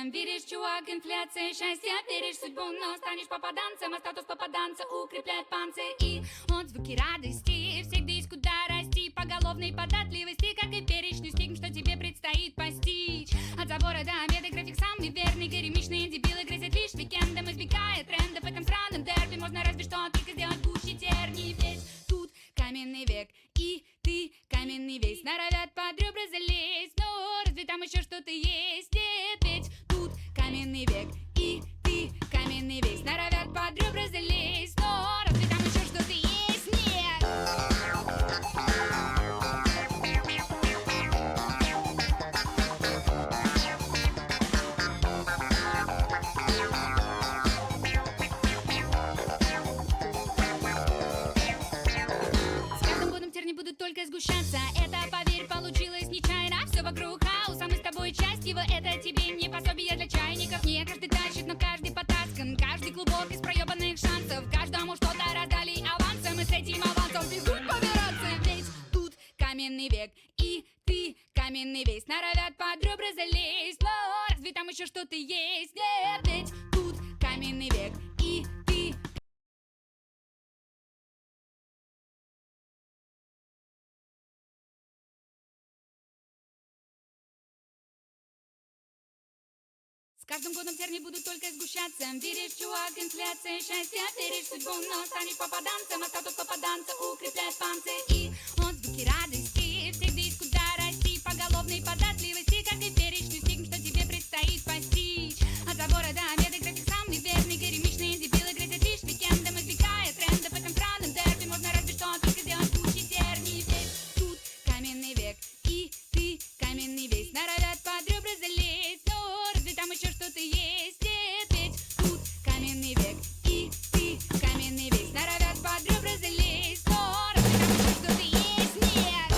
гуляться. Веришь, чувак, инфляция счастья, веришь в судьбу, но станешь попаданцем, а статус попаданца укрепляет панцирь. И отзвуки радости, всегда есть куда расти, поголовной податливости, как и перечный стигм, что тебе предстоит постичь. От забора до обеда график самый верный, горемичные дебилы грызят лишь уикендом, избегая трендов в этом сраном дерби. Можно разве что только сделать гуще терний. Ведь тут каменный век, и ты каменный весь, норовят под ребра залезть, но разве там еще что-то есть? Нет, ведь тут каменный век, и ты каменный весь, норовят под ребра залезть, но разве там еще что-то есть? Нет. С каждым годом терни будут только сгущаться. Это, поверь, получилось нечаянно. Все вокруг хаос, а мы с тобой часть его. Это тебе не пособие для чайников. Не каждый тащит, но каждый потаскан. Каждый клубок из проебанных шансов. Каждому что-то раздали авансом, и с этим авансом физруй побираться. Ведь тут каменный век, и ты каменный весь, норовят под ребра залезть, но разве там еще что-то есть? Нет, ведь тут каменный век, и ты. С каждым годом терни будут только сгущаться. Веришь, чувак, инфляция счастья, веришь в судьбу, но станешь попаданцем, а статус попаданца укрепляет панцирь. И отзвуки радости, всегда есть куда расти, поголовной податливости, как и перечный стигм, что тебе предстоит постичь. От забора до обеда график самый верный, горемичные дебилы грызят лишь уикендом, избегая трендов в этом сраном дерби. Можно разве что только сделать гуще терний. Ведь тут каменный век, и ты каменный весь, норовят под ребра залезть, но разве там еще что-то есть? Нет, ведь тут каменный век, и ты каменный весь, норовят под ребра залезть, но разве там еще что-то есть? Нет.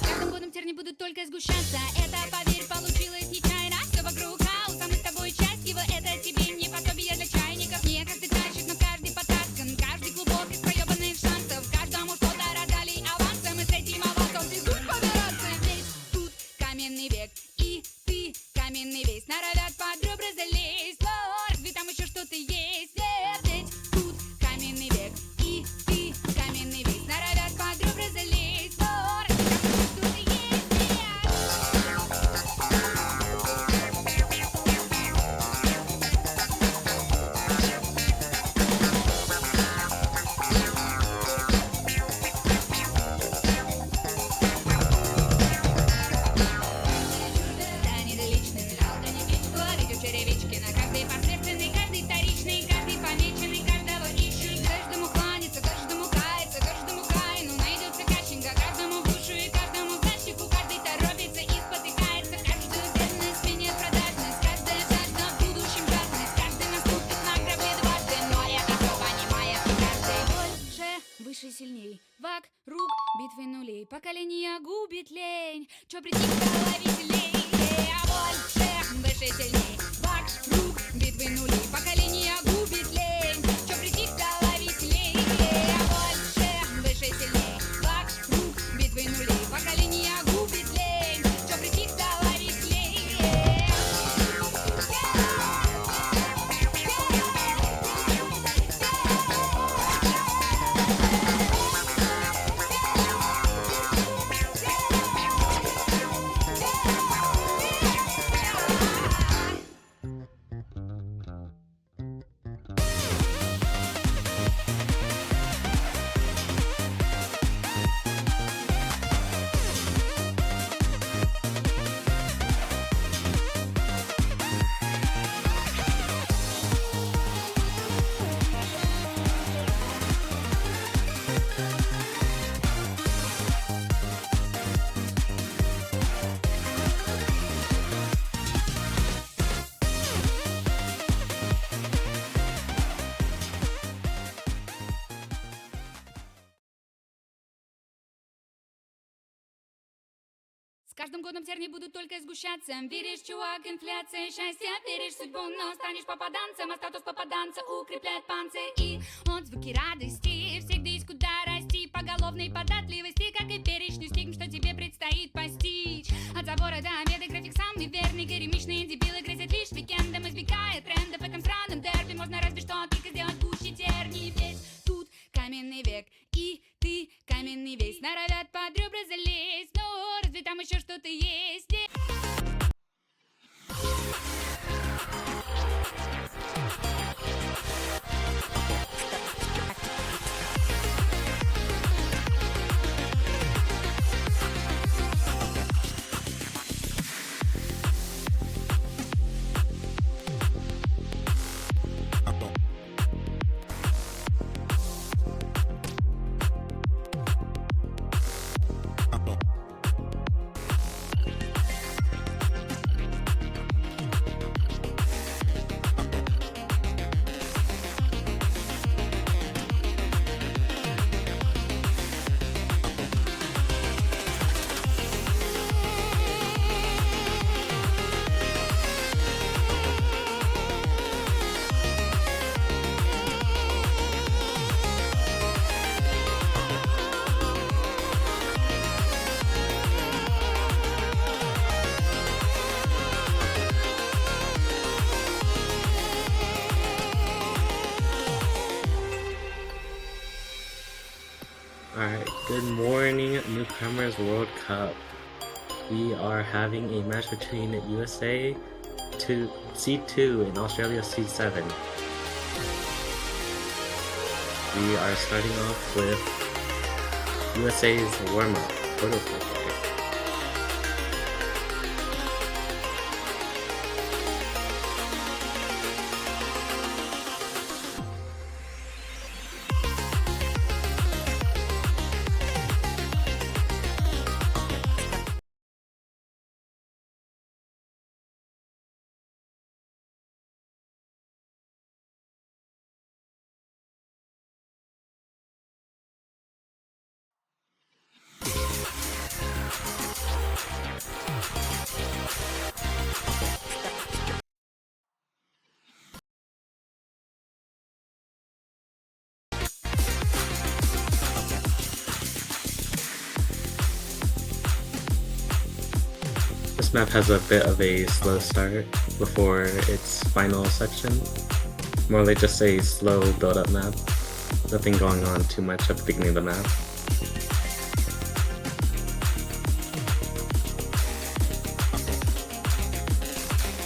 С каждым годом терни будут только сгущаться. Это, поверь, получилось нечаянно. Все вокруг хаос, а мы с тобой часть его. Это тебе не пособие для чайников. Не каждый тащит, но каждый потаскан. Каждый клубок из проебанных шансов. Каждому что-то раздали авансом, и с этим авансом физруй побираться. Ведь тут каменный век, и ты каменный весь, норовят под ребра залезть, но разве там еще что-то есть? Нет, ведь тут каменный век, и ты каменный весь, норовят под ребра залезть, но разве там еще что-то есть? Да, недоличный мирал, да не печь, говорить у черевички. На каждый посредственный, каждый вторичный, каждый помеченный, каждого ищут. Каждому кланяться, каждому каяться, каждому каину найдется каченька. Каждому в душу и каждому в защику, каждый торопится и спотыкается. Каждую бедность сменит продажность, каждая жажда в будущем жадность. Каждый наступит на грабли дважды, но это все понимает каждый. Больше, выше, сильней, вокруг битвы нулей. Поколение губит лень, чё прийти в голове веселей. А больше, выше, сильней, вокруг битвы нулей. Поколение губит лень, чё прийти в голове веселей. А больше, выше, сильней, вокруг битвы нулей. Поколение губит лень, чё прийти в голове веселей. каждым годом тернии будут только сгущаться. Веришь, чувак, инфляция, счастье, веришь в судьбу, но станешь попаданцем, а статус попаданца укрепляет панцирь. И отзвуки радости всегда есть куда расти, поголовной податливости, как и перечню стигм, что тебе предстоит постичь. От забора до обеда график самый верный, горемичные дебилы грязят лишь викендом, избегая трендов в этом странном дерби. Можно разве что только сделать гуще терний. Весь тут каменный век, и ты каменный весь. Норовят под ребра залезть, но разве там еще что-то есть? Alright, good morning, Newcomers World Cup. We are having a match between USA to C2 and Australia C7. We are starting off with USA's warm-up, prototype. This map has a bit of a slow start before its final section. More like just a slow build-up map. Nothing going on too much at the beginning of the map.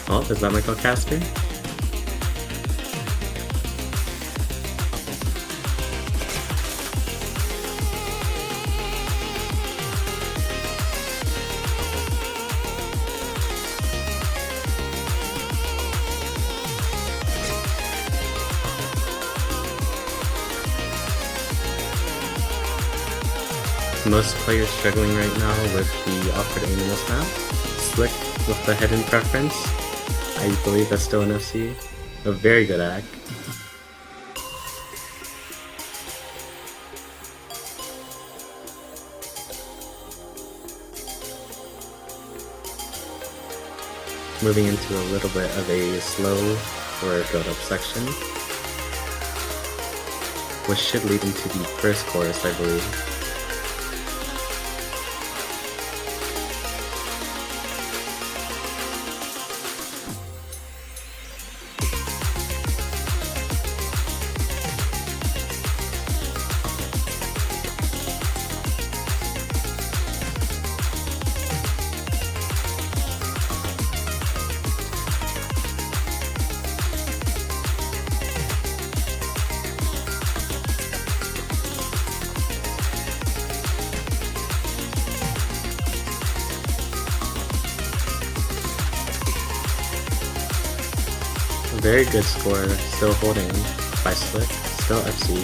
Oh, is that Michael Casper? Most players struggling right now with the awkward aim in this map. Slick with the hidden preference. I believe that's still an FC. A very good act. Moving into a little bit of a slow or build-up section, which should lead into the first chorus, I believe. Very good score, still holding by Slick, still FC.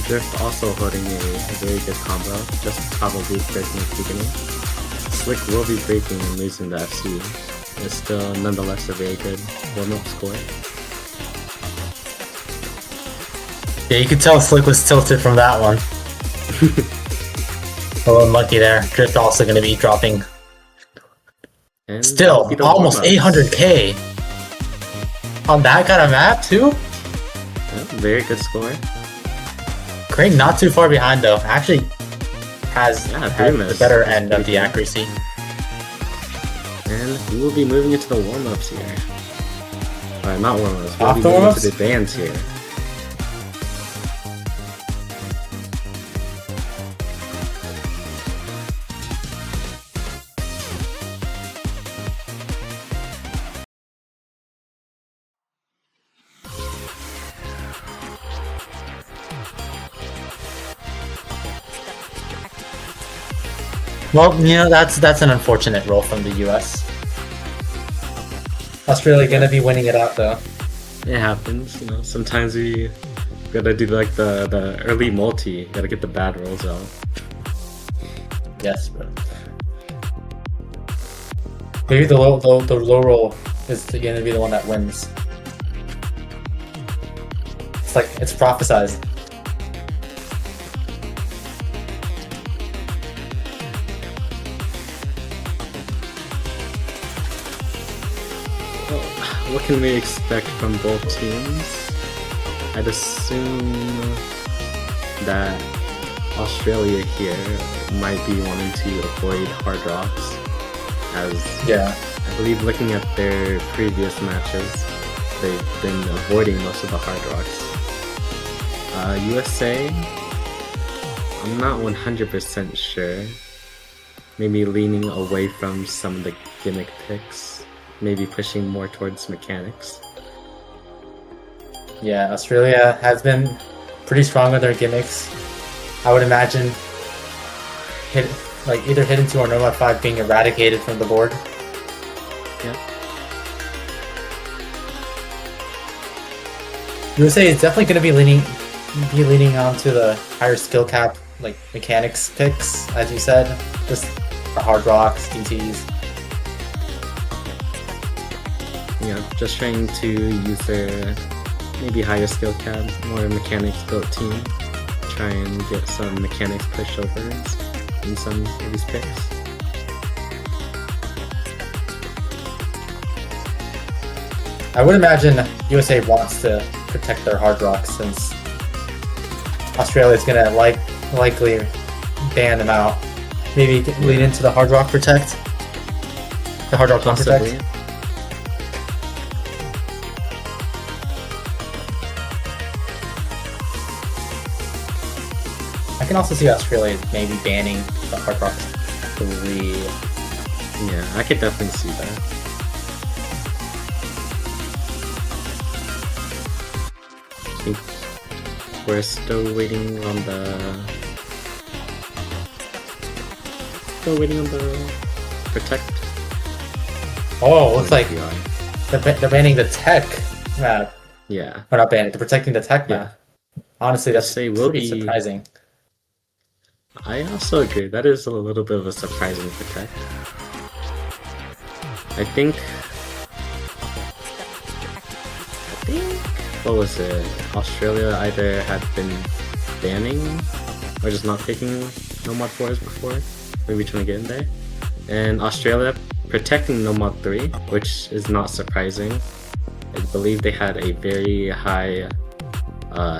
Drift also holding a very good combo, just probably breaking at the beginning. Slick will be breaking and losing the FC. It's still nonetheless a very good warm-up score. Yeah, you could tell Slick was tilted from that one. A little unlucky there. Drift also going to be dropping. And Still, that'll be the almost warm-ups. 800k. On that kind of map, too? Yeah, very good score. Crane not too far behind, though. Actually has the better end of the accuracy. And we will be moving into the warm-ups here. Alright, not warm-ups. We'll Off be the moving warm-ups? into the bands here. Well, you know, that's an unfortunate roll from the US. Australia gonna be winning it out, though. It happens, you know. Sometimes we gotta do like the early multi. Gotta get the bad rolls out. Yes, bro. Maybe the low roll is gonna be the one that wins. It's like it's prophesized. Well, what can we expect from both teams? I'd assume that Australia here might be wanting to avoid hard rocks, as Yeah. I believe looking at their previous matches, they've been avoiding most of the hard rocks. USA, I'm not 100% sure. Maybe leaning away from some of the gimmick picks, maybe pushing more towards mechanics. Yeah, Australia has been pretty strong with their gimmicks. I would imagine either hit into or Nomad 5 being eradicated from the board. Yeah. USA is definitely going to be leaning onto the higher skill cap, like mechanics picks, as you said, just the hard rocks, DTs. Yeah, just trying to use their maybe higher skill cap, more mechanics built team. Try and get some mechanics pushovers in some of these picks. I would imagine USA wants to protect their hard rocks since Australia's gonna likely ban them out. Maybe lean into the hard rock protect. The hard rock Possibly. protect. I can also see Australia maybe banning the hard rock 3. Yeah, I could definitely see that. I think we're still waiting on the protect. Oh, looks like PI. they're banning the tech map. Yeah. Or not banning, they're protecting the tech map. Honestly, that's Say will pretty be- surprising. I also agree. That is a little bit of a surprising protect. I think what was it? Australia either had been banning or just not picking Nomad 4s before, maybe trying to get in there. And Australia protecting Nomad 3, which is not surprising. I believe they had a very high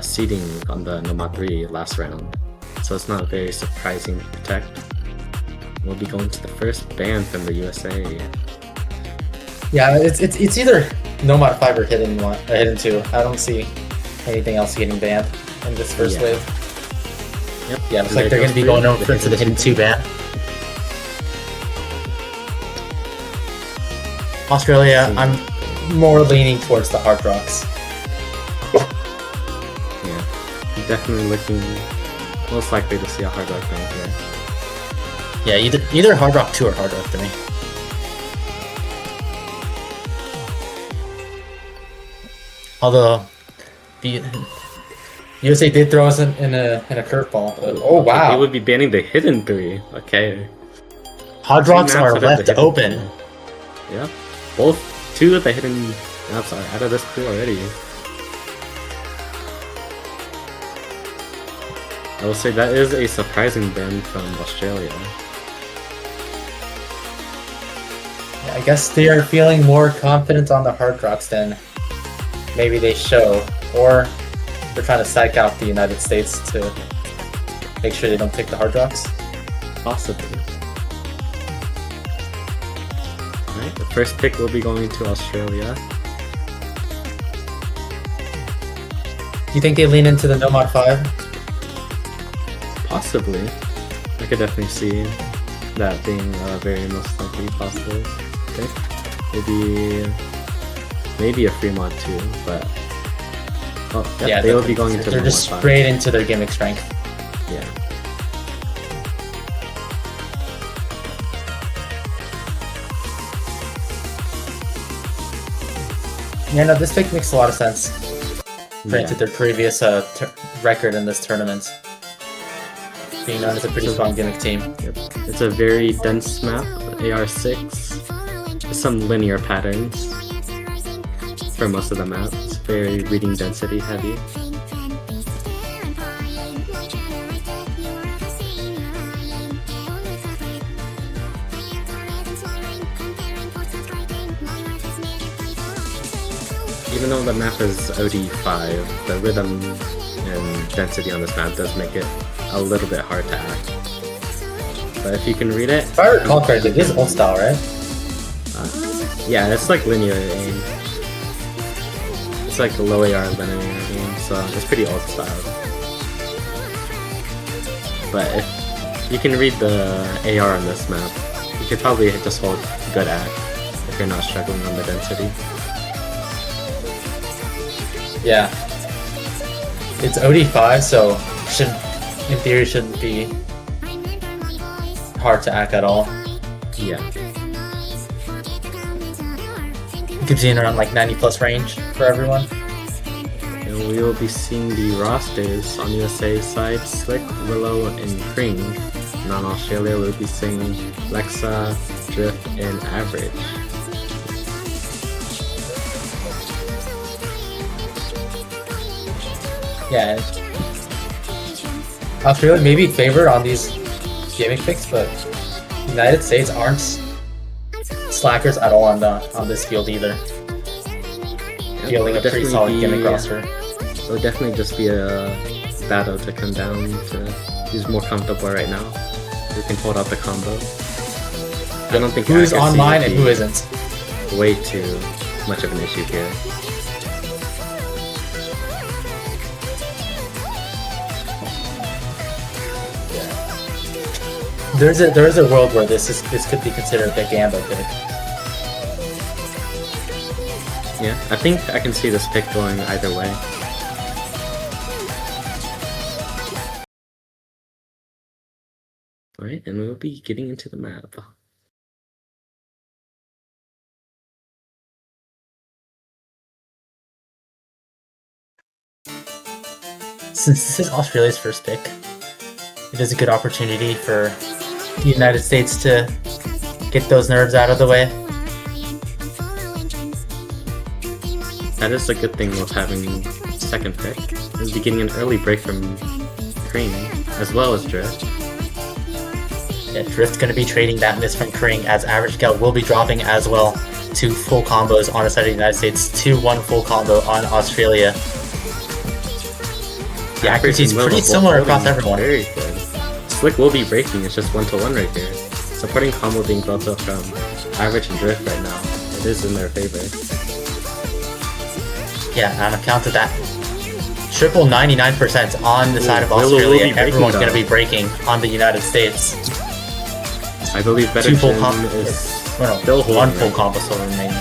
seeding on the Nomad 3 last round. So it's not very surprising to protect. We'll be going to the first ban from the USA. Yeah, it's either Nomad 5 or Hidden 2. I don't see anything else getting banned in this first Yeah. wave. Yep. Yeah, looks and like there they're going to goes be going through over to the Hidden 2 ban. Australia, I'm more leaning towards the hard rocks. Yeah, definitely looking most likely to see a hard rock ban here. Yeah, either hard rock 2 or hard rock 3. Although the USA did throw us in a curveball. Oh Okay, wow! they would be banning the hidden 3. Okay. Hard two Rocks maps are that have the left hidden open. pool. Yeah, two of the hidden maps are out of this pool already. I will say that is a surprising ban from Australia. Yeah, I guess they are feeling more confident on the Hard Rocks than maybe they show, or they're trying to psych out the United States to make sure they don't pick the Hard Rocks. Possibly. Alright, the first pick will be going to Australia. Do you think they lean into the No Mod 5? Possibly. I could definitely see that being a very most likely possible pick. Maybe a free mod too, but yeah, they will be going into they're the just mod 5. straight into their gimmick strength. Yeah. Yeah, no, this pick makes a lot of sense. Yeah. Granted, their previous record in this tournament, being known as a pretty strong gimmick team. Yep. It's a very dense map, AR6. Some linear patterns for most of the map. It's very reading density heavy. Even though the map is OD5, the rhythm and density on this map does make it a little bit hard to act. But if you can read it... If I recall correctly, this is old style, right? Yeah, it's like linear aim. It's like low AR linear aim, so it's pretty old style. But if you can read the AR on this map, you could probably just hold good act if you're not struggling on the density. Yeah. It's OD5, so in theory shouldn't be hard to act at all. Yeah. Gives you in around like 90 plus range for everyone. And we will be seeing the rosters on USA side, Slick, Willow, and Kring. And on Australia we'll be seeing Lexa, Drift, and Average. Yeah. Australia may be favored on these gimmick picks, but United States aren't slackers at all on this field either. Fielding a pretty solid gimmick roster. It would definitely just be a battle to come down to who's more comfortable right now. Who can hold out the combo. I don't think who's accuracy online would and be who isn't. way too much of an issue here. There is a world where this could be considered a Gamba pick. Yeah, I think I can see this pick going either way. Alright, and we'll be getting into the map. Since this is Australia's first pick, it is a good opportunity for the United States to get those nerves out of the way. That is a good thing with having second pick. Is be getting an early break from Kring, as well as Drift. Yeah, Drift going to be trading that miss from Kring, as Average Scout will be dropping as well. 2 full combos on the side of the United States, 2-1 full combo on Australia. The accuracy is pretty similar across everyone. Very good. Slick will be breaking, it's just 1-1 right here. Supporting combo being built up from Average and Drift right now. It is in their favor. Yeah, on account of that triple 99% on the side of Australia, everyone's going to be breaking on the United States. I believe better Two full is still one full combo still remaining.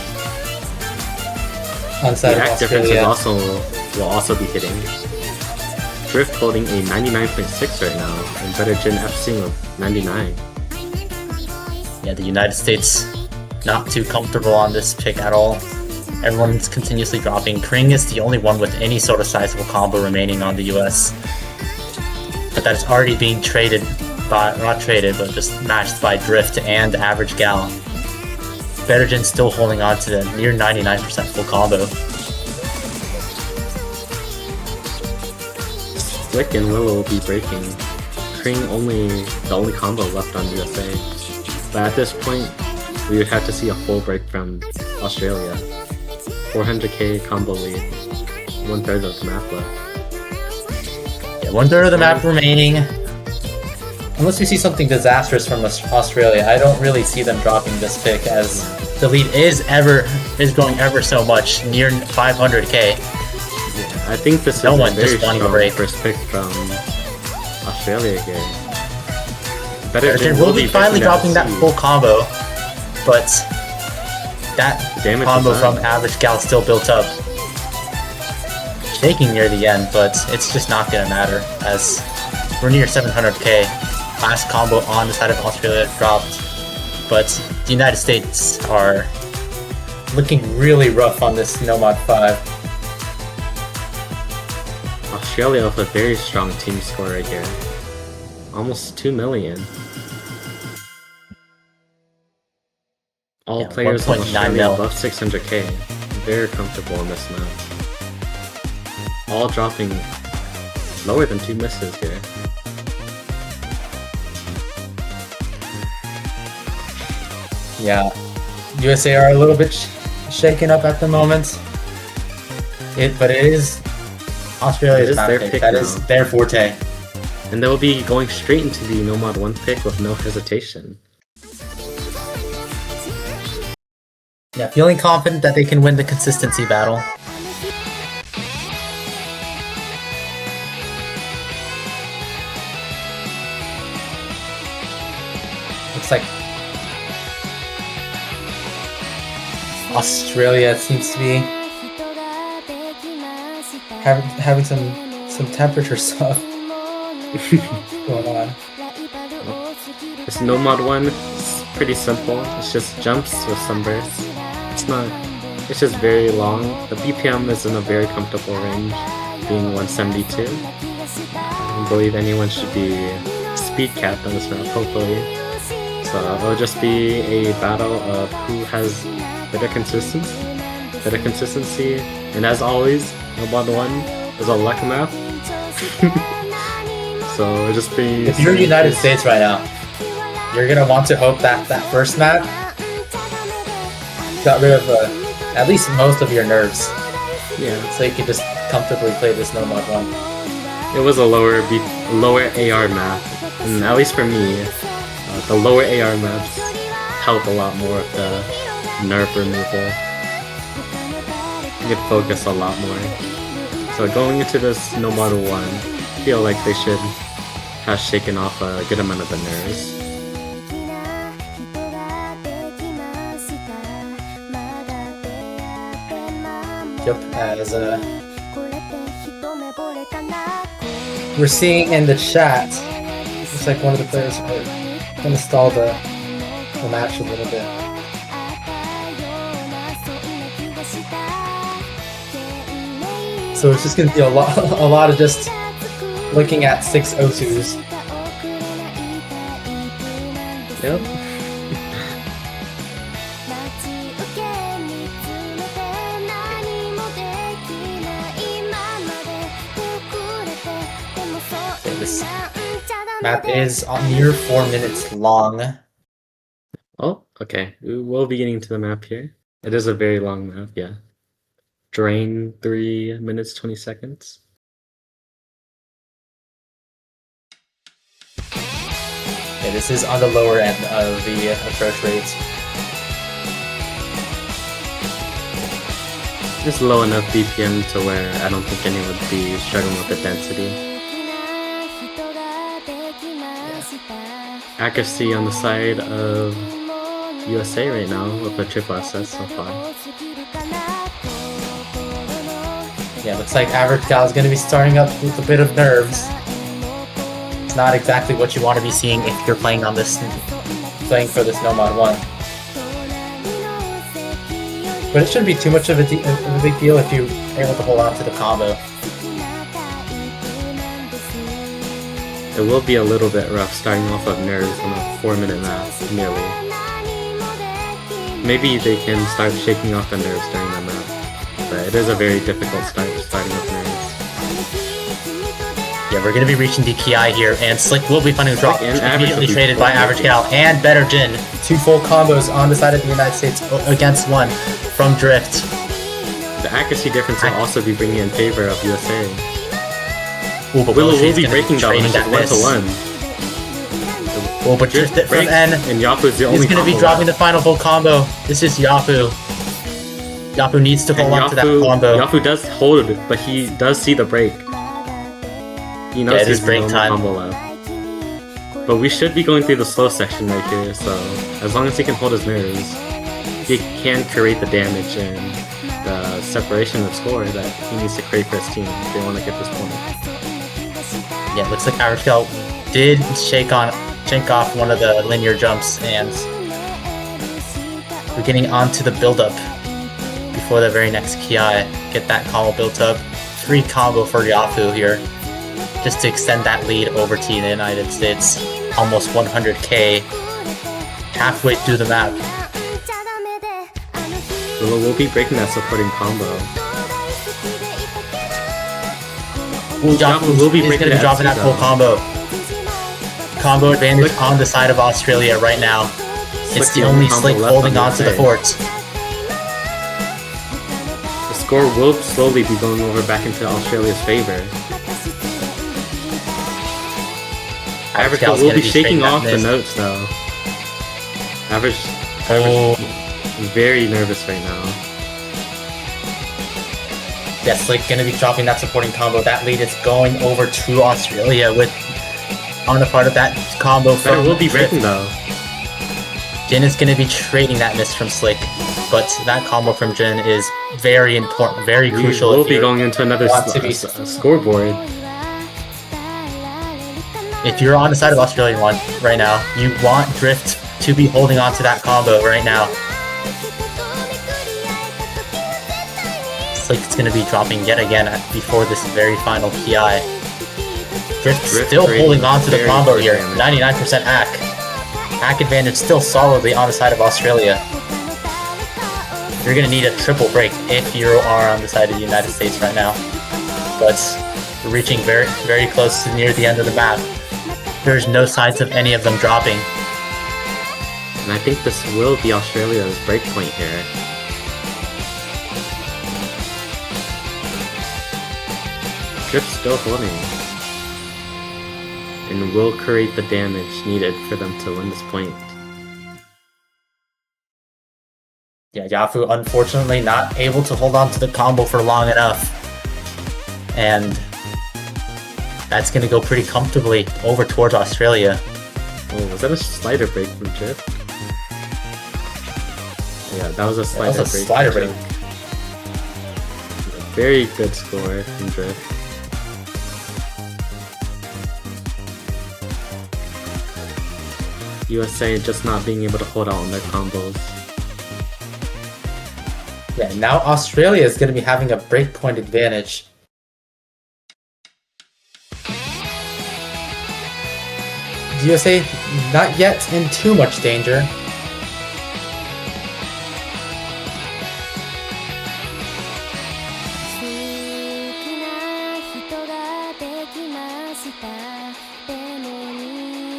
On the side the of act difference Australia. will also be hitting. Drift holding a 99.6 right now, and better Jin F-Sing of 99. Yeah, the United States not too comfortable on this pick at all. Everyone's continuously dropping. Kring is the only one with any sort of sizable combo remaining on the US. But that is already being traded not traded, but just matched by Drift and Average Gal. Bettergen still holding on to the near 99% full combo. Slick and Willow will be breaking. Kring the only combo left on USA. But at this point, we would have to see a full break from Australia. 400k combo lead. 1/3 of the map left. Yeah, 1/3 of the map remaining. Unless we see something disastrous from Australia, I don't really see them dropping this pick, as the lead is growing ever so much, near 500k. Yeah, I think this is No one a very just wanting a strong break. first pick from Australia here. Bettergen will be finally dropping that full combo, but that Damage combo is from done. Average Gal still built up. Shaking near the end, but it's just not gonna matter, as we're near 700k. Last combo on the side of Australia dropped, but the United States are looking really rough on this Nomad 5. Australia with a very strong team score right here. Almost 2 million. All Yeah, players on 1.9 Australia mil. above 600k. Very comfortable in this map. All dropping lower than 2 misses here. Yeah, USA are a little bit shaken up at the moment. But it is Australia's It is map their pick. pick That now. is their forte. And they'll be going straight into the Nomad 1 pick with no hesitation. Yeah, feeling confident that they can win the consistency battle. Looks like Australia seems to be having some temperature stuff going on. This Nomad 1 is pretty simple. It's just jumps with some bursts. It's just very long. The BPM is in a very comfortable range, being 172. I don't believe anyone should be speed capped on this map, hopefully. So it'll just be a battle of who has better consistency, and as always, Nomad 1 is a luck map. So it'll just be... If you're United States right now, you're gonna want to hope that that first map got rid of at least most of your nerves, Yeah, so you can just comfortably play this Nomad 1. it was a lower AR map, and at least for me, the lower AR maps help a lot more with the nerve removal. You can focus a lot more. So going into this Nomad 1, I feel like they should have shaken off a good amount of the nerves. Yep, as we're seeing in the chat, looks like one of the players are gonna stall the match a little bit. So it's just gonna be a lot of just looking at 602s. Yep. This map is near 4 minutes long. Oh, okay. We will be getting to the map here. It is a very long map, yeah. Drain 3 minutes 20 seconds. Yeah, this is on the lower end of the approach rates. Just low enough BPM to where I don't think anyone would be struggling with the density. Accuracy on the side of USA right now with a triple SS so far. Yeah, looks like Average Gal is going to be starting up with a bit of nerves. It's not exactly what you want to be seeing if you're playing for this Nomad 1. But it shouldn't be too much of a big deal if you're able to hold on to the combo. It will be a little bit rough starting off of nerves on a 4-minute map, nearly. Maybe they can start shaking off the nerves during the map, but it is a very difficult start starting with nerves. Yeah, we're gonna be reaching the Ki here, and Slick will be finding a drop. And Immediately traded by Average Gal and Better Jin. 2 full combos on the side of the United States against 1 from Drift. The accuracy difference will also be bringing in favor of USA. Ooh, but Willow will be gonna breaking down, which is that miss. 1-1. Oh, but Drift it from N. And Yafu's the only He's gonna be combo dropping left. the final full combo. This is Yafu. Yafu needs to hold on to that combo. Yafu does hold, but he does see the break. He knows it is he's the break only time. combo left. But we should be going through the slow section right here, so as long as he can hold his nerves, he can create the damage and the separation of score that he needs to create for his team if they want to get this point. Yeah, it looks like Average Gal did shake off one of the linear jumps, and we're getting onto the build-up before the very next Ki. Get that combo built up. Free combo for Yafu here, just to extend that lead over to the United States. Almost 100k, halfway through the map. We'll be breaking that supporting combo. Yafu will be is breaking going to be dropping that full combo. Combo advantage on the side of Australia right now. It's the only Slick holding on to the fort. The score will slowly be going over back into Australia's favor. Average will be shaking off the notes though. Average is very nervous right now. Yeah, Slick gonna be dropping that supporting combo. That lead is going over to Australia with on the part of that combo from Better will be Drift. breaking though. Jin is gonna be trading that miss from Slick, but that combo from Jin is very important, very crucial. We'll be going into another scoreboard. If you're on the side of Australia one right now, you want Drift to be holding on to that combo right now. Slick's gonna be dropping yet again before this very final PI. Drift still holding on to the combo here, 99% hack. Hack advantage still solidly on the side of Australia. You're gonna need a triple break if you are on the side of the United States right now. But we're reaching very, very close to near the end of the map. There's no signs of any of them dropping. And I think this will be Australia's breakpoint here. Drift still holding. And will create the damage needed for them to win this point. Yeah, Yafu unfortunately not able to hold on to the combo for long enough. And that's going to go pretty comfortably over towards Australia. Oh, was that a slider break from Drift? Yeah, that was a slider break. Very good score from Drift. USA just not being able to hold out on their combos. Yeah, now Australia is going to be having a breakpoint advantage. USA not yet in too much danger.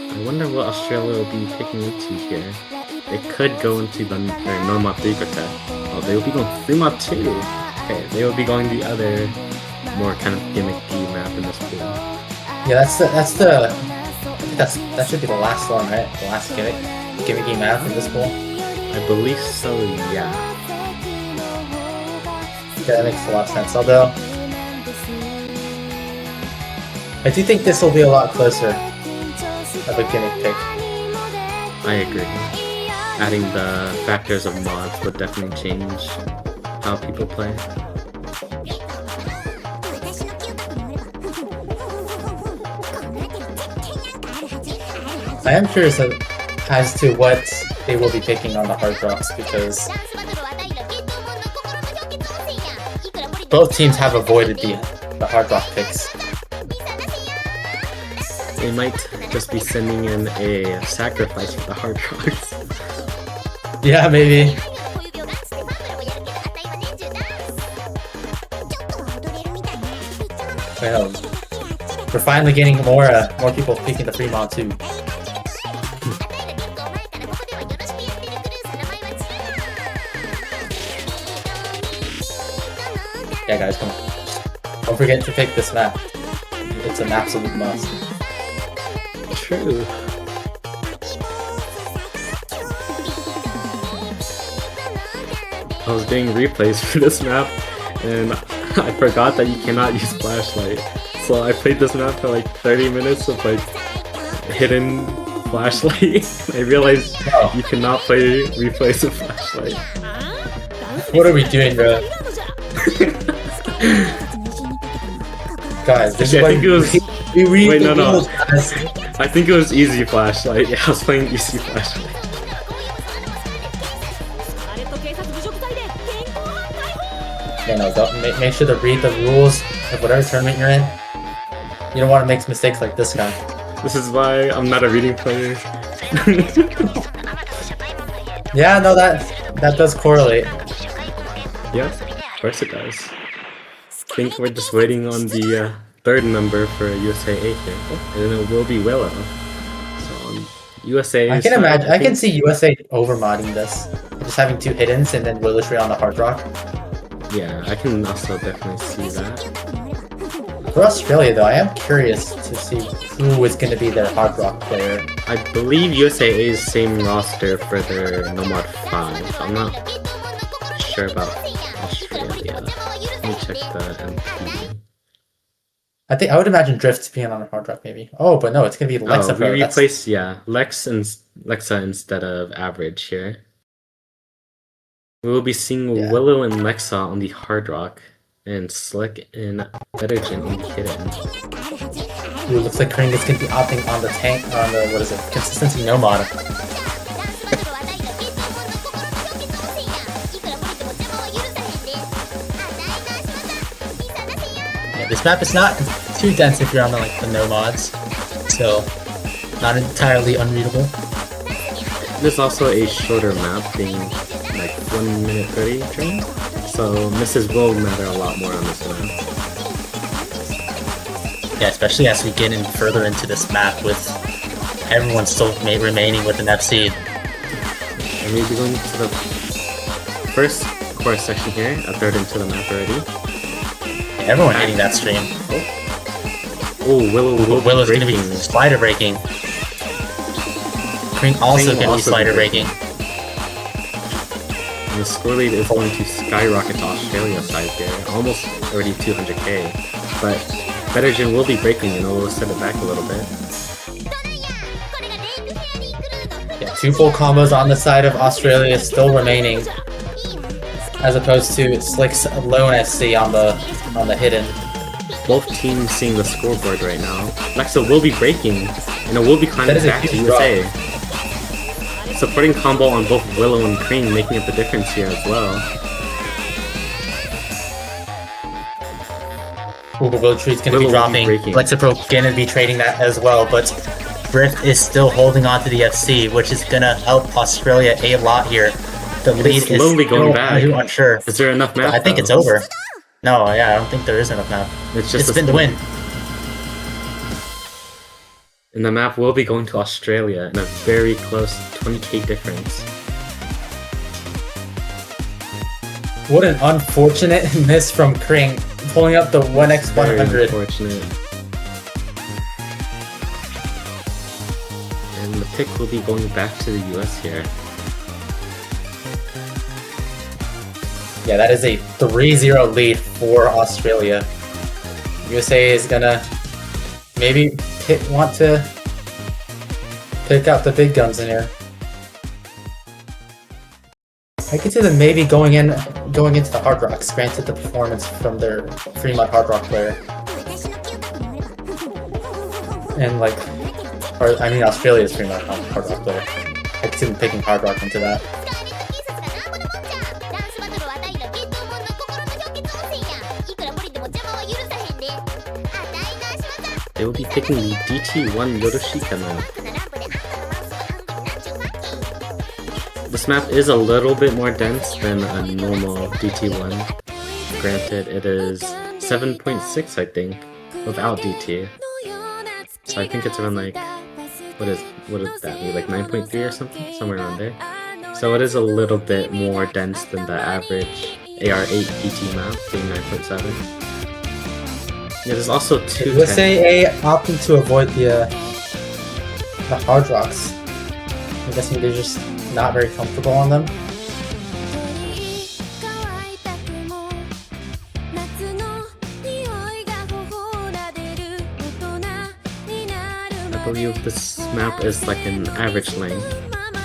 I wonder what Australia will be picking into here. They could go into their normal 3 protect. Oh, they will be going 3 mod 2. Okay, they will be going the other more kind of gimmicky map in this pool. Yeah, that should be the last one, right? The last gimmicky map in this pool. I believe so, yeah. Yeah, that makes a lot of sense. Although I do think this will be a lot closer of a gimmick pick. I agree. Adding the factors of mods would definitely change how people play. I am curious as to what they will be picking on the hard rocks, because both teams have avoided the hard rock picks. They might just be sending in a sacrifice for the Hard Rocks. Yeah, maybe. Wait, no. We're finally getting more people speaking the Fremont too. Yeah, guys, come on. Don't forget to pick this map. It's an absolute must. True. I was doing replays for this map, and I forgot that you cannot use flashlight. So I played this map for like 30 minutes of like hidden flashlight. I realized you cannot play replays with flashlight. What are we doing, bro? Guys, this Okay, is I think it was. Wait, no. rules, guys. I think it was easy flashlight. Yeah, I was playing easy flashlight. Yeah, no, don't, make sure to read the rules of whatever tournament you're in. You don't want to make mistakes like this guy. This is why I'm not a reading player. Yeah, no, that does correlate. Yeah, of course it does. I think we're just waiting on the third number for USA 8 here. Oh, and it will be Willow. So on USA. I can imagine. I can see USA overmodding this, just having two hiddens and then Willow Tree on the Hard Rock. Yeah, I can also definitely see that. For Australia, though, I am curious to see who is going to be their Hard Rock player. I believe USA is same roster for their Nomad 5. I'm not sure about Australia. Let me check the MP. I think I would imagine Drift being on a Hard Rock, maybe. Oh, but no, it's going to be Lexa. Oh, we replaced, yeah, Lexa instead of Average here. We will be seeing Willow and Lexa on the Hard Rock, and Slick and Bettergen on the Hidden. Ooh, looks like Kring is going to be opting on the tank, on the, what is it, Consistency No Mod. Yeah, this map is not too dense if you're on the, like, the No Mods, so not entirely unreadable. There's also a shorter map, being like 1 minute 30 train, so misses will matter a lot more on this map. Yeah, especially as we get in further into this map with everyone still remaining with an FC. And we'll be going to the first course section here, a third into the map already. Yeah, everyone hitting that stream. Oh, Willow's going to be slider breaking. Kring also going to be slider breaking. And the score lead is going to skyrocket to Australia's side here, almost already 200k. But Bettergen will be breaking and we'll set it back a little bit. Yeah, 2 full combos on the side of Australia still remaining, as opposed to Slick's lone FC on the hidden. Both teams seeing the scoreboard right now. Lexa will be breaking, and it will be climbing back to USA. Supporting combo on both Willow and Kring, making up the difference here as well. Ooh, Willow Tree's gonna be dropping. Lexapro gonna be trading that as well, but Drift is still holding on to the FC, which is gonna help Australia a lot here. The lead is slowly going back. Unsure. Is there enough map? I think it's over. No, yeah, I don't think there is enough map. It's just been the win. And the map will be going to Australia in a very close 20k difference. What an unfortunate miss from Kring, pulling up the 1x100. Very unfortunate. And the pick will be going back to the US here. Yeah, that is a 3-0 lead for Australia. USA is gonna maybe want to pick out the big guns in here. I could see them maybe going into the Hard Rocks, granted the performance from their Fremont Hard Rock player. And like, or I mean Australia's Fremont Hard Rock player. I could see them picking Hard Rock into that. they will be picking the DT1 Yodoshika map. This map is a little bit more dense than a normal DT1. Granted, it is 7.6, I think, without DT. So I think it's around like, what is that be, like 9.3 or something? Somewhere around there. So it is a little bit more dense than the average AR8 DT map, being 9.7. Yeah, there's also two. USA opting to avoid the hard rocks. I'm guessing they're just not very comfortable on them. I believe this map is like an average length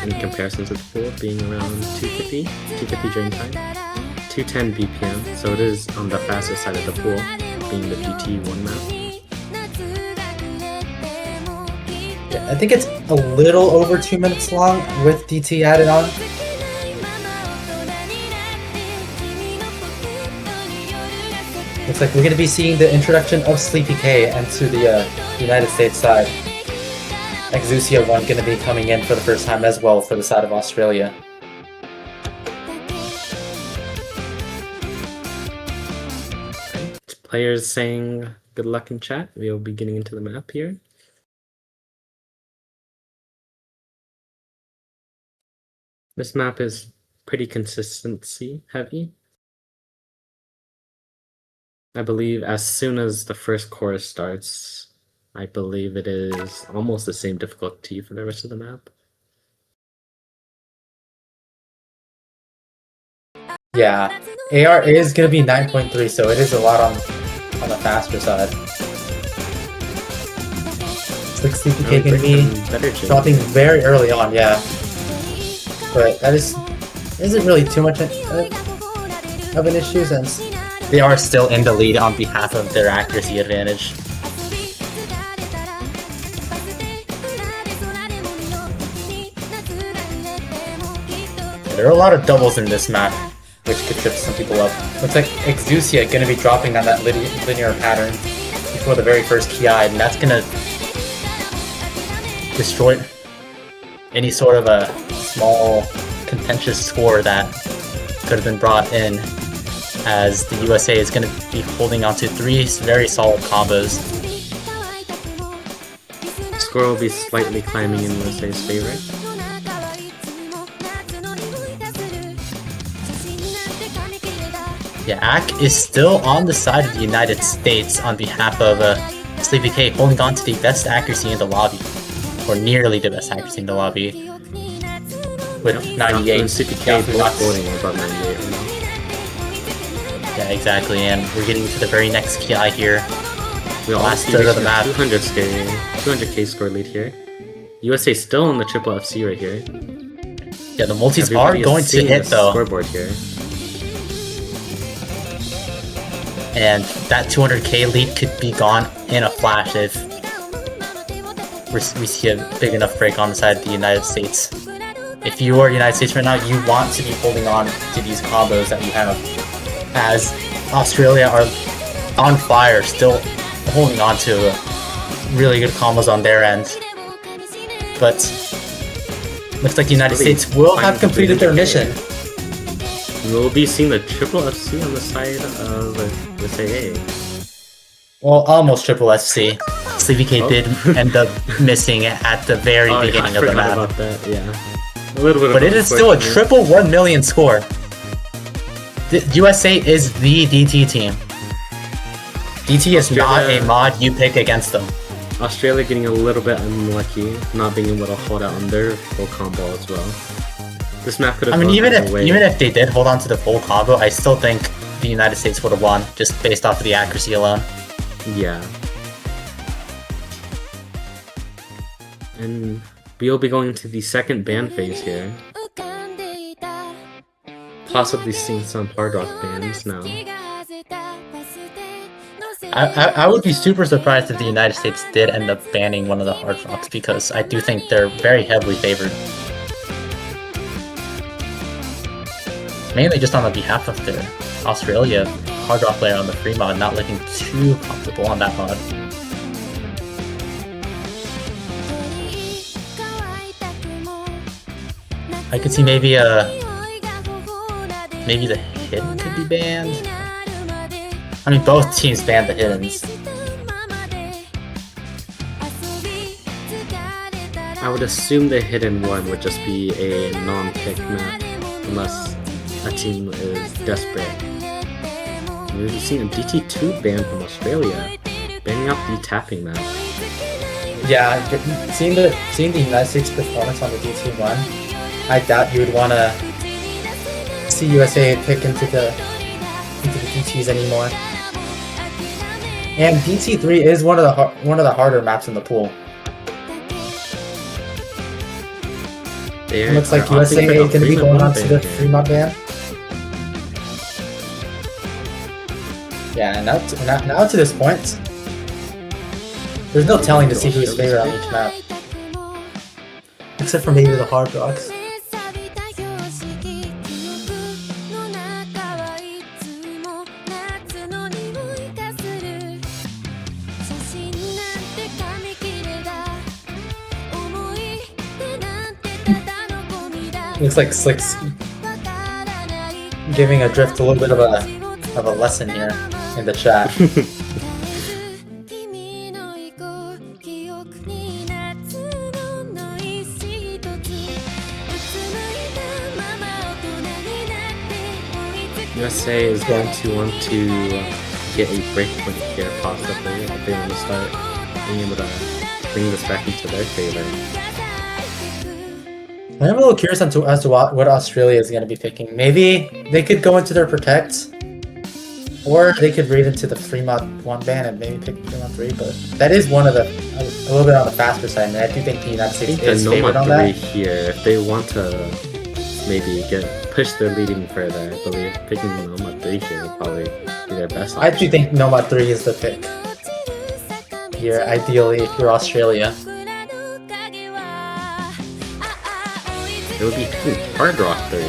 in comparison to the pool, being around 250 drain time, 210 BPM, so it is on the faster side of the pool, being the DT1 map. Yeah, I think it's a little over 2 minutes long with DT added on. Looks like we're going to be seeing the introduction of Sleepy K into the United States side. Exusia 1 going to be coming in for the first time as well for the side of Australia. Players saying good luck in chat. We'll be getting into the map here. This map is pretty consistency heavy. I believe as soon as the first chorus starts, I believe it is almost the same difficulty for the rest of the map. Yeah, AR is going to be 9.3, so it is a lot on the faster side. Looks like Sleepy K going to be dropping very early on, yeah. But that isn't really too much of an issue since they are still in the lead on behalf of their accuracy advantage. There are a lot of doubles in this map, which could trip some people up. Looks like Exusia going to be dropping on that linear pattern before the very first Ki, and that's going to destroy any sort of a small contentious score that could have been brought in, as the USA is going to be holding on to 3 very solid combos. Score will be slightly climbing in USA's favor. Yeah, AK is still on the side of the United States on behalf of Sleepy K, holding on to the best accuracy in the lobby, or nearly the best accuracy in the lobby, with 98. Sleepy K both holding above 98 right now. Yeah, exactly, and we're getting to the very next Ki here. We last third of the map. 200k score lead here. USA still on the triple FC right here. Yeah, the multis are going to hit though. Scoreboard here. And that 200k lead could be gone in a flash if we see a big enough break on the side of the United States. If you are United States right now, you want to be holding on to these combos that you have, as Australia are on fire, still holding on to really good combos on their end. But looks like the United States will have completed their mission. We'll be seeing the triple FC on the side of the USA. Well, almost triple FC. Sleepy K did end up missing at the very beginning of the map. About that, yeah. A little bit, but it is still a triple 1 million score. The USA is the DT team. DT is not a mod you pick against them. Australia getting a little bit unlucky, not being able to hold out on their full combo as well. This map could have. I mean, even if they did hold on to the full combo, I still think the United States would have won just based off of the accuracy alone. Yeah. And we'll be going to the second ban phase here. Possibly seeing some hard rock bans now. I would be super surprised if the United States did end up banning one of the hard rocks, because I do think they're very heavily favored. Mainly just on the behalf of their Australia hard rock player on the free mod not looking too comfortable on that mod. I could see maybe maybe the hidden could be banned. I mean, both teams banned the hiddens. I would assume the hidden one would just be a non-pick map, unless a team is desperate. We've seen a DT2 ban from Australia, banning out the tapping map. Yeah, seeing the United States performance on the DT1, I doubt you would want to see USA pick into the DTs anymore. And DT3 is one of the harder maps in the pool. It looks like USA is going to be going on to the Fremont ban. Yeah, and now to this point, there's no telling to see who's favorite on each map. Except for maybe the Hard Rocks. Looks like Slick's giving Adrift a little bit of a lesson here in the chat. USA is going to want to get a breakpoint here, possibly, if they want to start being able to bring this back into their favor. I'm a little curious as to what Australia is going to be picking. Maybe they could go into their Protect, or they could raid into the Fremont 1 ban and maybe pick Fremont 3, but that is one of the, a little bit on the faster side, and I do think the United States is favored on that. Here, if they want to maybe push their leading further, I believe picking Nomad 3 here would probably be their best option. I do think Nomad 3 is the pick here, ideally, if you're Australia. It would be Hard Rock 3.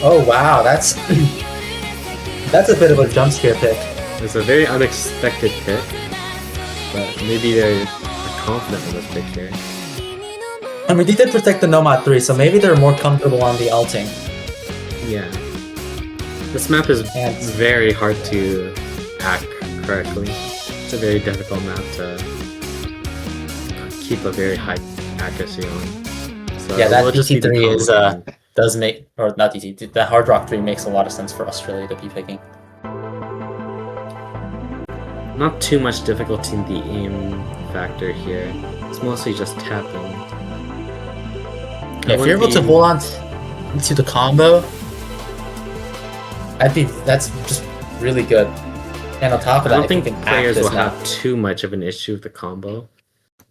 Oh wow, that's a bit of a jump scare pick. It's a very unexpected pick, but maybe they're confident in this pick here. I mean, they did protect the Nomad 3, so maybe they're more comfortable on the ulting. Yeah. This map is very hard to hack correctly. It's a very difficult map to keep a very high accuracy on. So yeah, that DT3 is does make, or not DT, the Hard Rock 3 makes a lot of sense for Australia to be picking. Not too much difficulty in the aim factor here. It's mostly just tapping. Yeah, if you're able to hold on to the combo, that's just really good. And on top of that, I don't think players will have too much of an issue with the combo,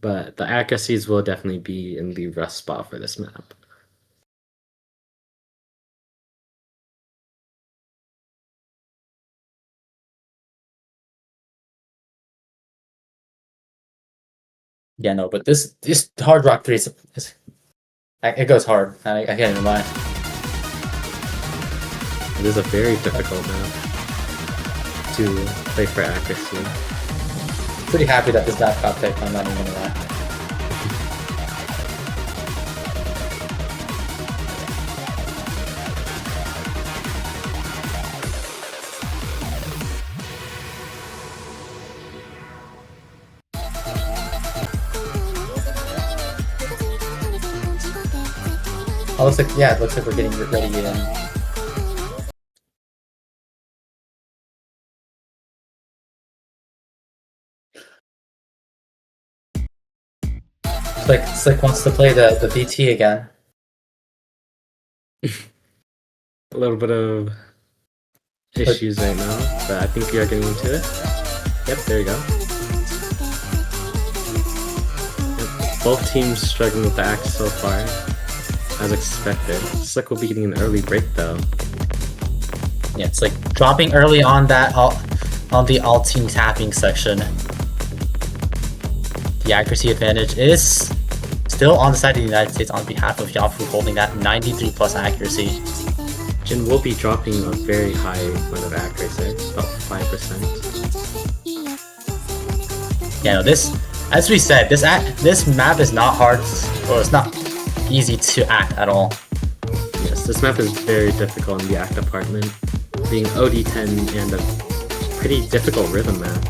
but the accuracies will definitely be in the rough spot for this map. Yeah, no, but this Hard Rock 3 it goes hard. I can't even lie. It is a very difficult map to play for accuracy. Pretty happy that this map got picked, I'm not even gonna lie. Oh, looks like, yeah, it looks like we're getting ready to get in. Slick wants to play the BT again. A little bit of issues right now, but I think we are getting into it. Yep, there you go. Yep, both teams struggling with the axe so far. As expected. Slick will be getting an early break though. Yeah, it's like dropping early on that on the alt-team tapping section. The accuracy advantage is still on the side of the United States on behalf of Yafu, holding that 93 plus accuracy. Jin will be dropping a very high amount of accuracy, about 5%. Yeah, no, as we said, this map is not hard, or it's not easy to act at all. Yes, this map is very difficult in the act department, being OD10 and a pretty difficult rhythm map.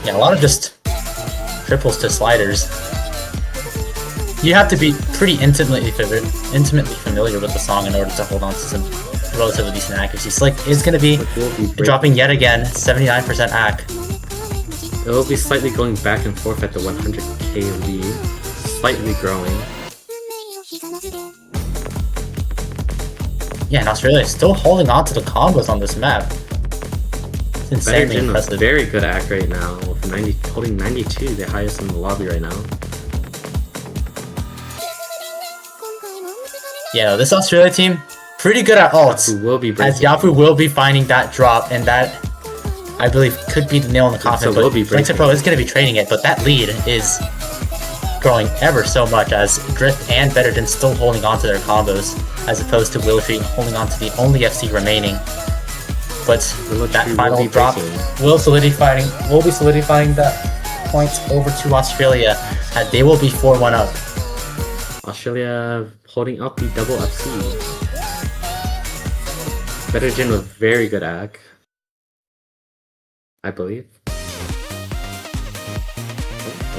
Yeah, a lot of just triples to sliders. You have to be pretty intimately familiar with the song in order to hold on to some relatively decent accuracy. Slick is going to be dropping yet again, 79% AC. It will be slightly going back and forth at the 100k lead, slightly growing. Yeah, and Australia is still holding on to the combos on this map. It's insanely Bettergen is impressive. very good at right now, with holding 92, the highest in the lobby right now. Yeah, this Australia team, pretty good at ults. Who will be As breaking. Yafu will be finding that drop, and that, I believe, could be the nail in the coffin. will But be breaking. Pro is going to be trading it, but that lead is growing ever so much as Drift and Bettergen still holding on to their combos, as opposed to Willowtree holding on to the only FC remaining. But that will final be drop breaking. will be solidifying that points over to Australia, as they will be 4-1 up. Australia holding up the double FC. Bettergen with very good ag, I believe. A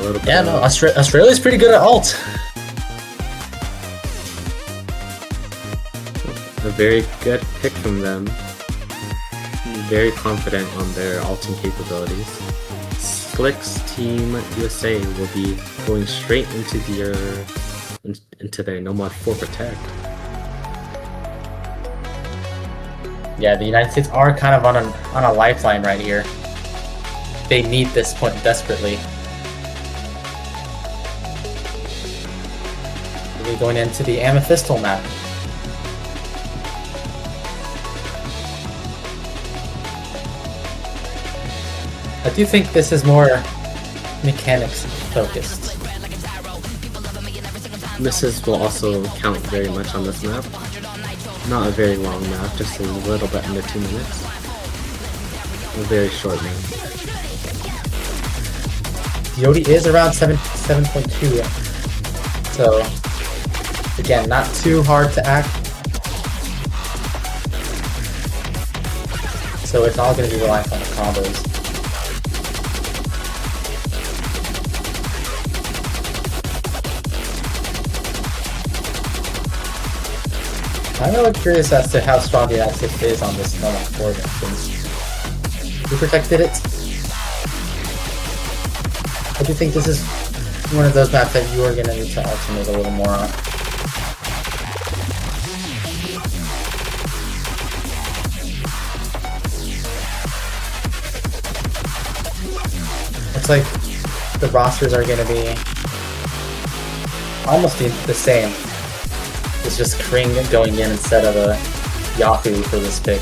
little bit Yeah, of- no, Australia's pretty good at ult. A very good pick from them. Very confident on their ulting capabilities. Slick's Team USA will be going straight into their No Mod 4 Protect. Yeah, the United States are kind of on a lifeline right here. They need this point desperately. We'll be going into the Amethystal map. I do think this is more mechanics focused. Misses will also count very much on this map. Not a very long map, just a little bit under 2 minutes. A very short map. Yodi is around 7.2, so again, not too hard to act. So it's all going to be reliant on the combos. I'm really curious as to how strong the United States is on this No Mod 4 since we protected it. I do think this is one of those maps that you are going to need to alternate a little more on. Looks like the rosters are going to be almost the same. It's just Kring going in instead of a Yaku for this pick.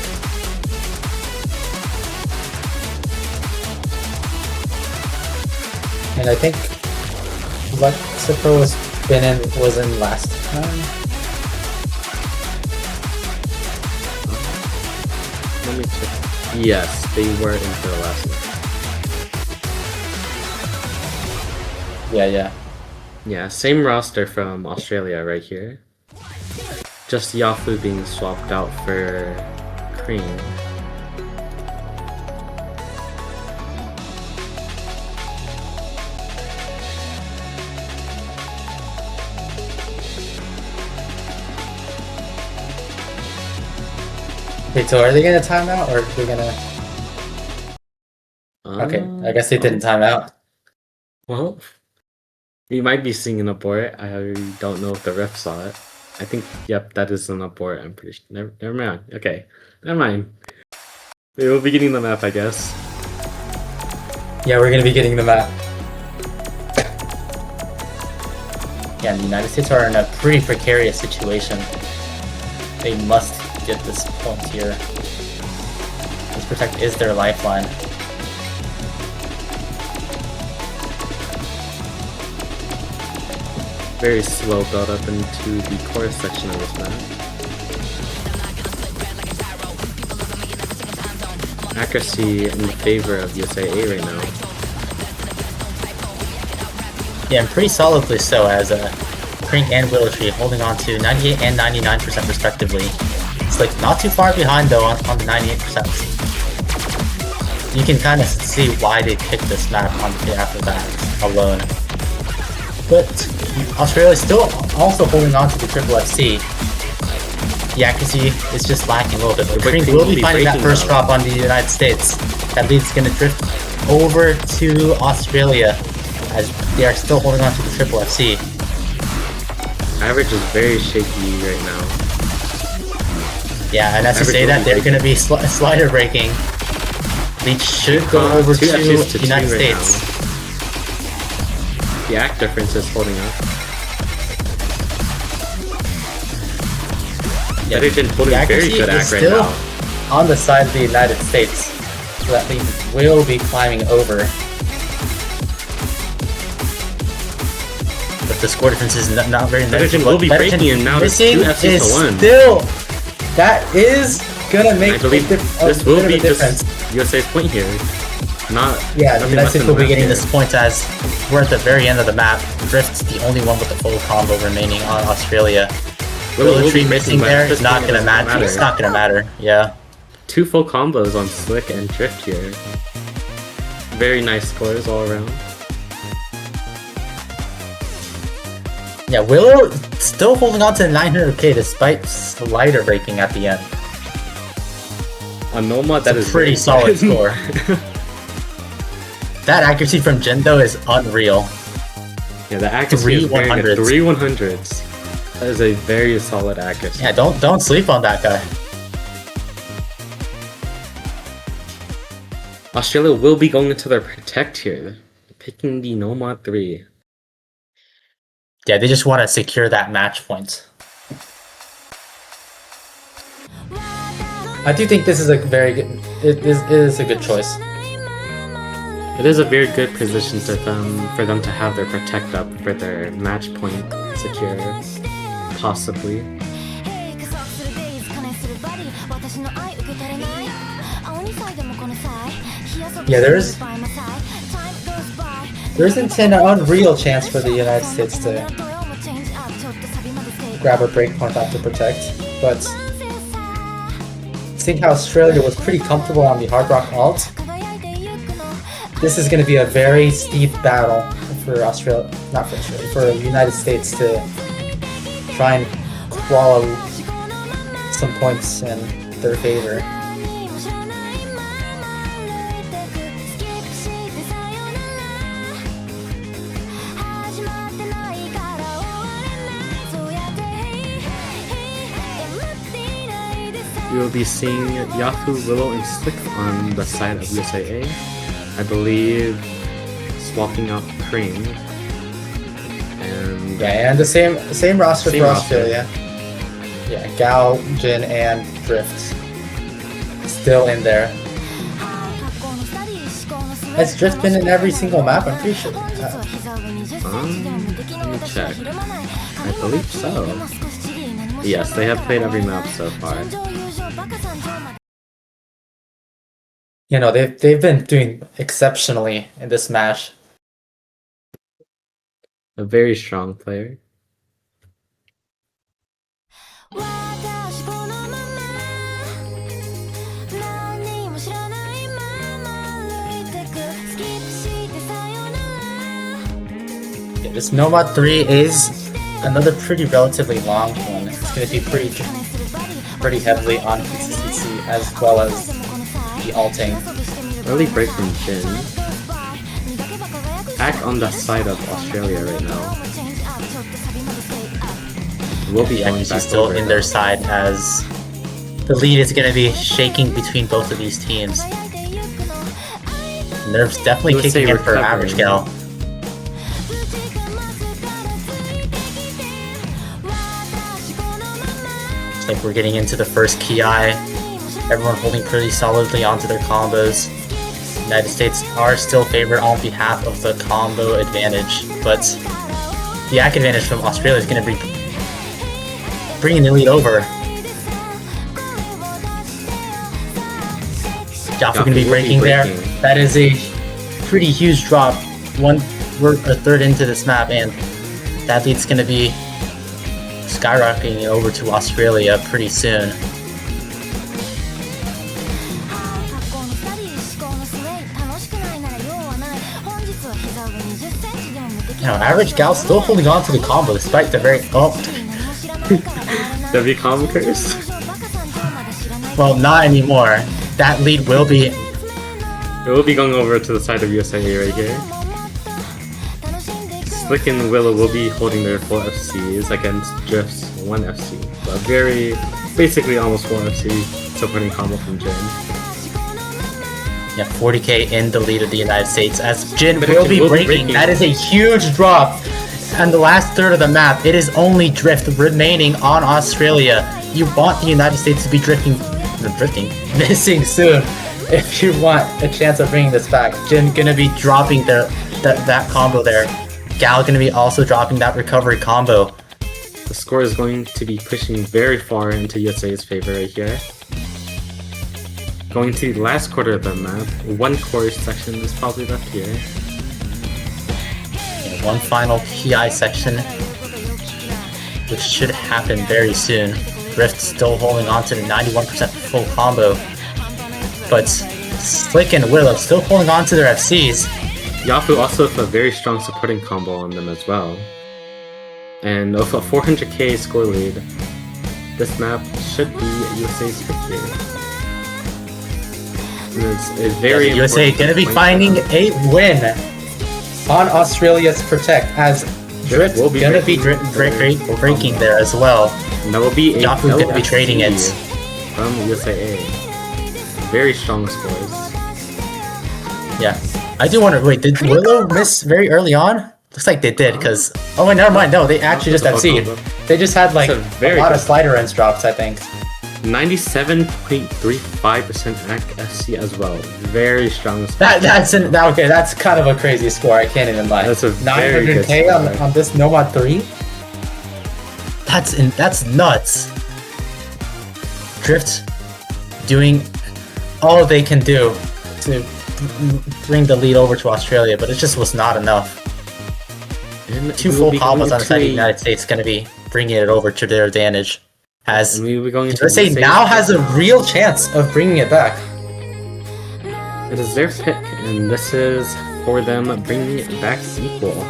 And I think Lexapro was in last time. Let me check. Yes, they were in for the last one. Yeah. Yeah, same roster from Australia right here. Just Yafu being swapped out for Cream. Wait, so are they gonna time out or are they gonna... Okay, I guess they didn't time out. Well, you might be seeing an abort. I don't know if the ref saw it. I think, yep, that is an abort. I'm pretty sure. Never mind. Okay, never mind. We will be getting the map, I guess. Yeah, we're gonna be getting the map. Yeah, the United States are in a pretty precarious situation. They must get this point here. This protect is their lifeline. Very slow build up into the chorus section of this map. Accuracy in favor of USAA right now. Yeah, and pretty solidly so, as Krink and Willow Tree holding on to 98 and 99% respectively. Slick not too far behind though on the 98%. You can kind of see why they picked this map on behalf of that alone. But Australia's still also holding on to the triple FC. The accuracy is just lacking a little bit, but Krink will be finding that first drop on the United States. That lead's going to drift over to Australia, as they are still holding on to the triple FC. Average is very shaky right now. Yeah, and as to say that, they're going to be slider breaking. Lead should go over to the United States. The act difference is holding up. Yeah, they've been holding very good act right now. On the side of the United States, so that lead will be climbing over. But the score difference is not very nice. Will be breaking and now it's 2 Fs to 1. Still, that is gonna make I believe this will be difference. just USA's point here. Not yeah, the United States will be getting this point as we're at the very end of the map. Drift's the only one with the full combo remaining on Australia. Willow Tree missing there is not gonna matter. It's not gonna matter. Yeah. 2 full combos on Slick and Drift here. Very nice scores all around. Yeah, Willow still holding on to 900k despite slider breaking at the end. A Noma, that is a pretty solid score. That accuracy from Jin though is unreal. Yeah, the accuracy is very good. 3 100s. That is a very solid accuracy. Yeah, don't sleep on that guy. Australia will be going into their protect here, picking the Nomad 3. Yeah, they just want to secure that match point. I do think this is a very good. It is a good choice. It is a very good position for them to have their protect up for their match point secure, possibly. Yeah, there isn't an unreal chance for the United States to grab a breakpoint after protect, but seeing how Australia was pretty comfortable on the Hard Rock alt, this is going to be a very steep battle for for the United States to try and swallow some points in their favor. We will be seeing Yahoo, Willow, and Slick on the side of USAA. I believe swapping out Crane. And yeah, and the same roster for Australia. Yeah, Gao, Jin, and Drift still in there. Has Drift been in every single map? I'm pretty sure. Let me check. I believe so. Yes, they have played every map so far. You know, they've been doing exceptionally in this match. A very strong player. Yeah, this Nomad 3 is another pretty relatively long one. It's going to be pretty heavily on consistency as well as the alting. Early break from Jin. Act on the side of Australia right now. We'll be going back still in their side as the lead is going to be shaking between both of these teams. Nerves definitely kicking in for Average Gal. Looks like we're getting into the first Ki. Everyone holding pretty solidly onto their combos. United States are still favored on behalf of the combo advantage, but the act advantage from Australia is going to be bringing the lead over. Jaffa going to be breaking there. That is a pretty huge drop. we're a third into this map, and that lead's going to be skyrocketing over to Australia pretty soon. Now, average Gal still holding on to the combo despite the very W combo curse? well, not anymore. That lead will be. It will be going over to the side of USA right here. Slick and Willow will be holding their full FCs against Drift's 1 FC. So a very, basically almost full FC supporting combo from Jin. Yeah, 40k in the lead of the United States as Jin But will it be will be breaking. breaking. That is a huge drop. And the last third of the map, it is only Drift remaining on Australia. You want the United States to be missing soon. If you want a chance of bringing this back, Jin gonna be dropping that combo there. Gal gonna be also dropping that recovery combo. The score is going to be pushing very far into USA's favor right here. Going to the last quarter of the map, one core section is probably left here. And one final PI section, which should happen very soon. Drift still holding on to the 91% full combo, but Slick and Willow still holding on to their FCs. Yafu also with a very strong supporting combo on them as well. And with a 400k score lead, this map should be USA's pick here. And it's a very USA important gonna be point finding for them. a win on Australia's Protect as Drift will be gonna be breaking there as well. And that will be a Yafu gonna be LFC trading it. from USAA. Very strong scores. Yeah, I do wonder. Wait, did Willow miss very early on? Looks like they did, because oh wait, never mind. No, they actually just FC'd. They just had like That's a very a lot of good- slider ends drops, I think. 97.35% FC as well. Very strong score. Okay. That's kind of a crazy score. I can't even lie. That's a very good 900k score. on this Nomad 3. That's nuts. Drift doing all they can do to bring the lead over to Australia, but it just was not enough. And Two we will full be combos going on the side of the into United States going to be bringing it over to their advantage. As and we will be going into USA now has a real chance of bringing it back. It is their pick, and this is for them bringing it back equal.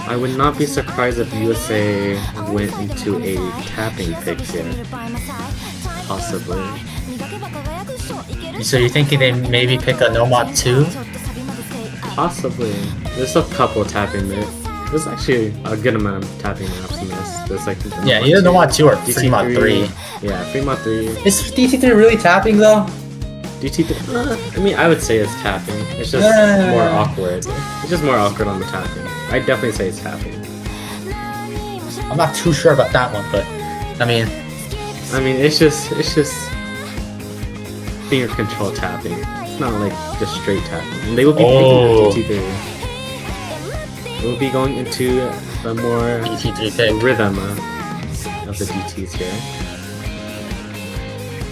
I would not be surprised if USA went into a tapping pick here. Possibly. So you're thinking they maybe pick a Nomad 2? Possibly. There's a couple tapping maps. There's actually a good amount of tapping maps in this. There's like Yeah, either Nomad 2 or Fremont 3. Yeah, Fremont 3. Is DT3 really tapping though? DT3. I mean, I would say it's tapping. It's just more awkward. It's just more awkward on the tapping. I'd definitely say it's tapping. I'm not too sure about that one, but I mean, it's just finger control tapping. It's not like just straight tapping. And they will be picking DT3. They will be going into the more DT3 pick. rhythm of the DTs here.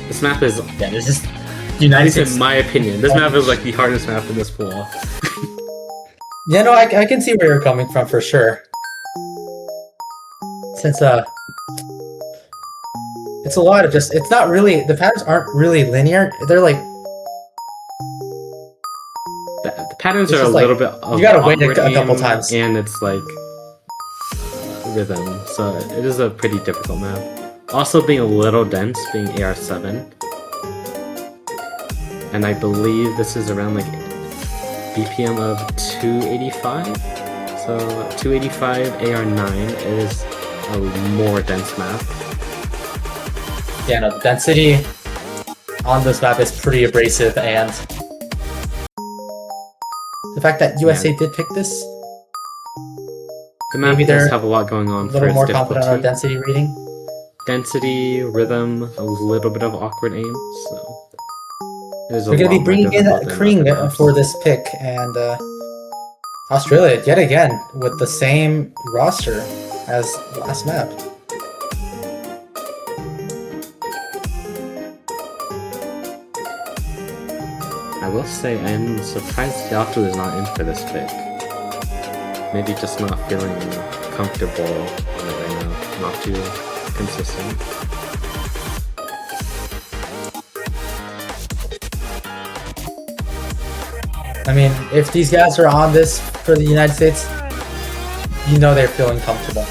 This map is, Yeah, there's just at United least States. in my opinion, this map is like the hardest map in this pool. Yeah, no, I can see where you're coming from for sure. Since it's a lot of just, it's not really, the patterns aren't really linear. They're like, The patterns It's are a just like, little bit of you gotta wait a awkward couple aim, times. and it's like rhythm, so it is a pretty difficult map. Also being a little dense, being AR7, and I believe this is around like BPM of 285. So 285 AR9 is a more dense map. yeah, no, the density on this map is pretty abrasive, and the fact that USA did pick this, The map Maybe does they're have a lot going on a for little its more confident on our difficulty. density reading. Density, rhythm, a little bit of awkward aim, so there's a We're gonna lot be more bringing in difficult than Kring other maps. for this pick, and Australia yet again with the same roster as last map. I will say I'm surprised Yatu is not in for this pick. Maybe just not feeling comfortable on it right now. Not too consistent. I mean, if these guys are on this for the United States, you know they're feeling comfortable.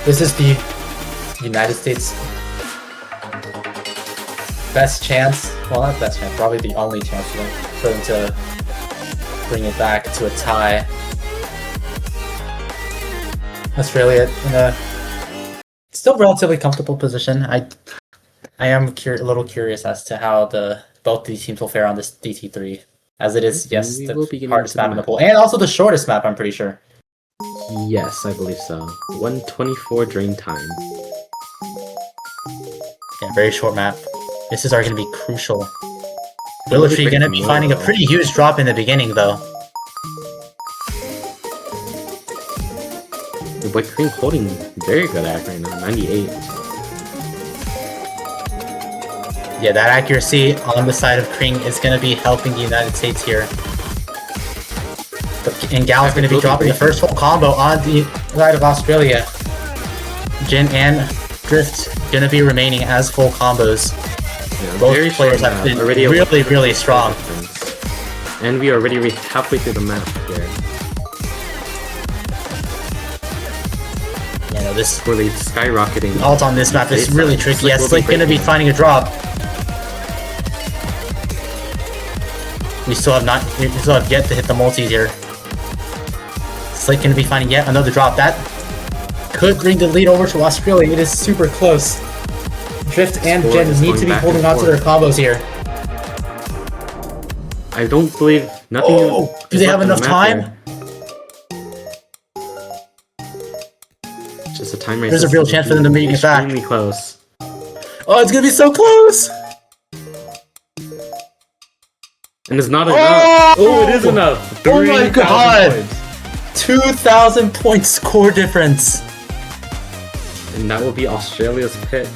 This is the United States' best chance. Well, not best chance, probably the only chance for them to bring it back to a tie. Australia in a still relatively comfortable position. I am a little curious as to how both these teams will fare on this DT3, as it is, yes, We will be the getting hardest into the map in the map. pool, and also the shortest map, I'm pretty sure. Yes, I believe so. 124 drain time. Yeah, very short map. This is going to be crucial. Really Willotree quick going to be finding a tomorrow. pretty huge drop in the beginning, though. The boy Cream holding very good act right now, 98. Yeah, that accuracy on the side of Kring is going to be helping the United States here. And Gal's going to be dropping the first full combo on the side of Australia. Jin and Drift going to be remaining as full combos. Yeah, Both very players short have map, been already a really, really strong. difference. And we are already halfway through the map here. You know, this Really skyrocketing. ult on this map is really tricky. Yeah, Slick going to be finding a drop. We still have yet to hit the multis here. Slick going to be finding yet another drop. That could bring the lead over to Australia. It is super close. Drift and Score Jin is need going to be back holding and on to their forth. combos here. I don't believe nothing. Oh, do is they have left in the enough map time? here. Just a time race. There's a real chance for them to make it back. Extremely close. Oh, it's going to be so close! And it's not enough. Oh, it is enough. Oh my 3,000 God. points. 2,000 point score difference. And that will be Australia's pick.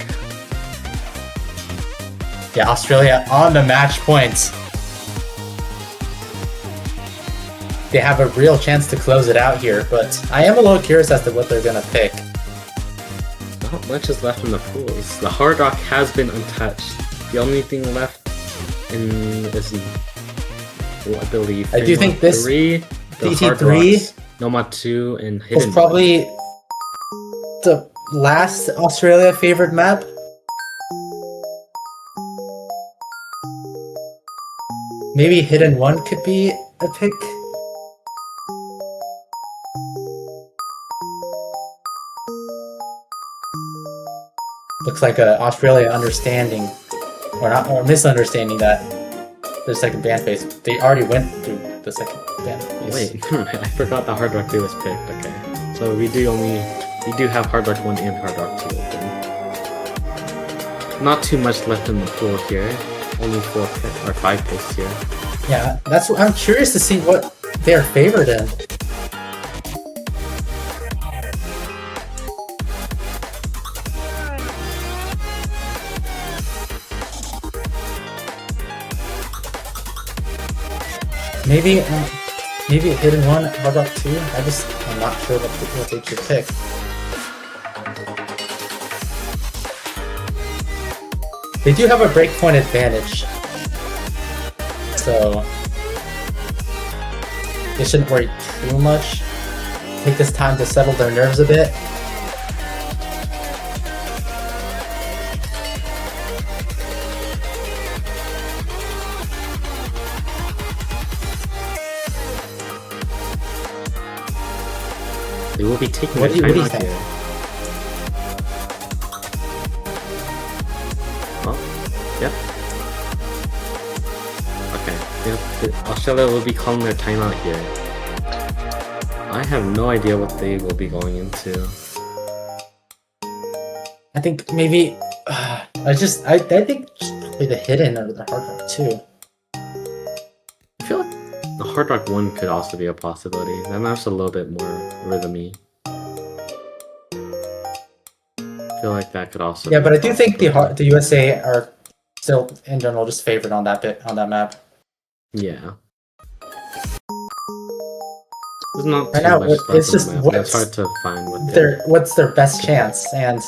Yeah, Australia on the match points. They have a real chance to close it out here, but I am a little curious as to what they're gonna pick. Not much is left in the pools. The Hard Rock has been untouched. The only thing left is, well, I believe, I do think this 3, the Hard DT3 Rocks, Nomad 2, and Was Hidden. probably the last Australia favored map. Maybe Hidden 1 could be a pick. Looks like Australia understanding, or misunderstanding that the second ban phase. They already went through the second ban phase. Wait, I forgot the Hard Rock 2 was picked. Okay, so we do have Hard Rock 1 and Hard Rock 2 open. Not too much left in the pool here. Only 5 picks here. Yeah, that's what I'm curious to see what they're favored in. Maybe a Hidden 1, Hard Rock 2? I'm not sure what they should pick. They do have a breakpoint advantage, so they shouldn't worry too much. Take this time to settle their nerves a bit. They will be taking What their do you time out think? here. Oh, yep. Okay, yep. Australia will be calling their timeout here. I have no idea what they will be going into. I think maybe I think just play the Hidden or the Hard Rock 2. I feel like the Hard Rock 1 could also be a possibility. That map's a little bit more rhythmy. feel like that could also. Yeah, be but a I do think possibility. the USA are still in general just favored on that map. Yeah. There's not Right too now, much it's left on just the map, and it's what's hard to find what they're. what's their best chance, and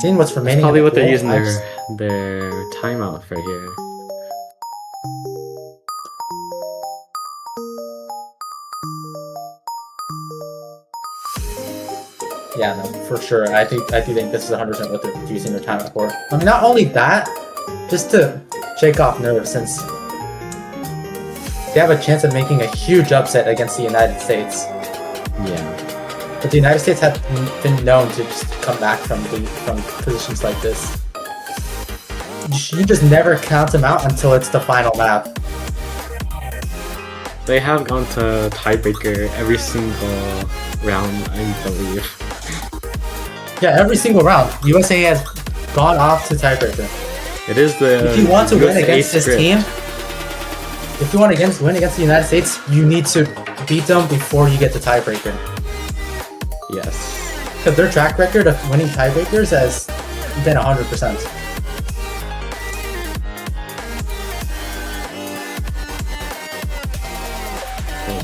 seeing what's That's remaining. probably in the what they're pool, using I just- their timeout for here. Yeah, no, for sure. I do think this is 100% what they're using their time for. I mean, not only that, just to shake off nerves, since they have a chance of making a huge upset against the United States. Yeah. But the United States have been known to just come back from positions like this. You just never count them out until it's the final map. They have gone to tiebreaker every single round, I believe. Yeah, every single round, USA has gone off to tiebreaker. It is the. If you want to win USA against this script. team, if you want to win against the United States, you need to beat them before you get the tiebreaker. Yes. Because their track record of winning tiebreakers has been 100%.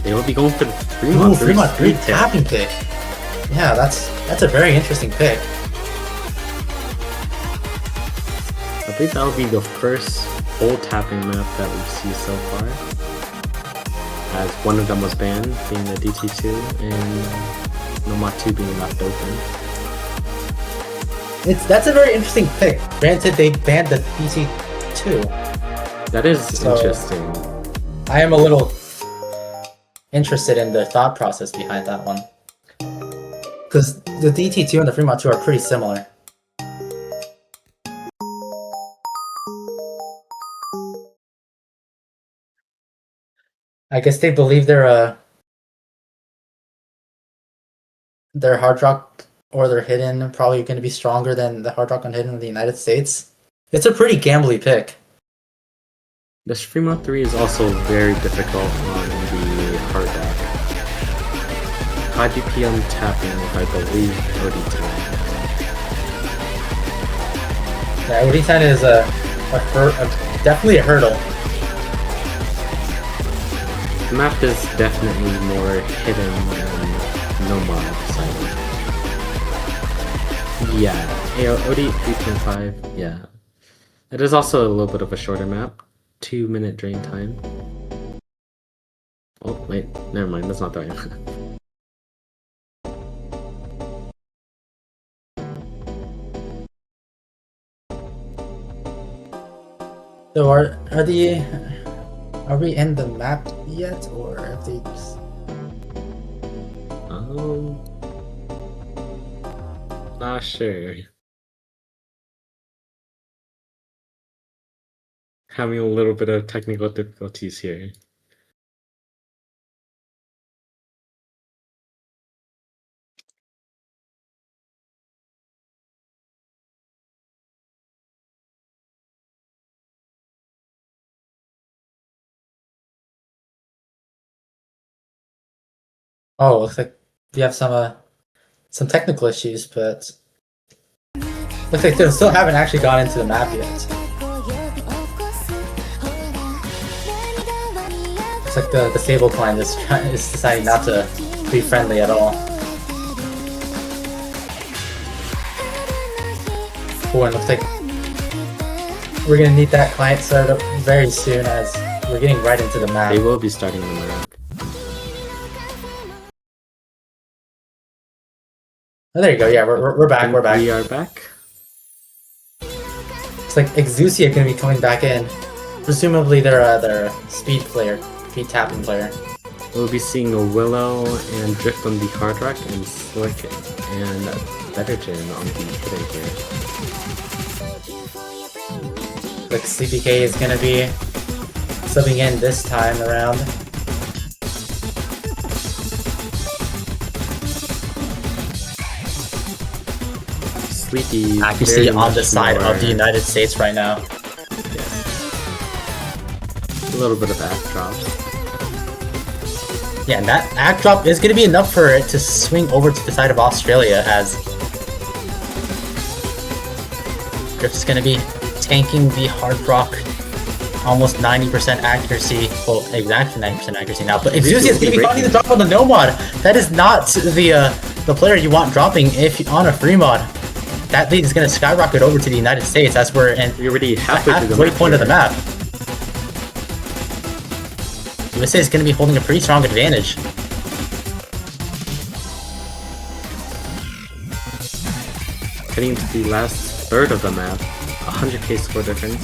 They will be going for the Ooh, 3 Fremont 3 tip. tapping pick. Yeah, that's a very interesting pick. I think that will be the first full tapping map that we see so far. As one of them was banned, being the DT2, and Nomad 2 being left open. That's a very interesting pick. Granted, they banned the DT2. That is So- interesting. I am a little interested in the thought process behind that one. Because the DT2 and the Fremont 2 are pretty similar. I guess they believe their hard rock or their hidden probably going to be stronger than the hard rock on hidden in the United States. It's a pretty gambly pick. This Fremont 3 is also very difficult on the hard rock. High BPM tapping with, I believe, OD10. Yeah, OD10 is definitely a hurdle. The map is definitely more hidden than Nomad sided. Yeah, OD 3.5, yeah. It is also a little bit of a shorter map. 2-minute drain time. Oh, wait, never mind, that's not the right one. So are we in the map yet, or have they just... Not sure. Having a little bit of technical difficulties here. Oh, looks like we have some technical issues, but looks like they still haven't actually gone into the map yet. Looks like the stable client is deciding not to be friendly at all. Oh, and looks like we're gonna need that client started up very soon, as we're getting right into the map. They will be starting the map. Oh, there you go. Yeah, we're back. We're back. We are back. It's like Exusia gonna be coming back in. Presumably their speed tapping player. We'll be seeing a Willow and Drift on the hard rock, and Slick and Bettergen on the hidden player. Like CPK is gonna be subbing in this time around. Sleepy. Accuracy very on the much side more- of the United States right now. Yes. A little bit of back drops. Yeah, and that act drop is gonna be enough for it to swing over to the side of Australia, as Drift is going to be tanking the Hard Rock, almost 90% accuracy. Well, exactly 90% accuracy now. But Exusia is going to be finding the drop on the no mod. That is not the player you want dropping if on a free mod. That lead is going to skyrocket over to the United States as we're in You're already halfway the point of the map. USA is going to be holding a pretty strong advantage. Heading into the last third of the map, 100k score difference.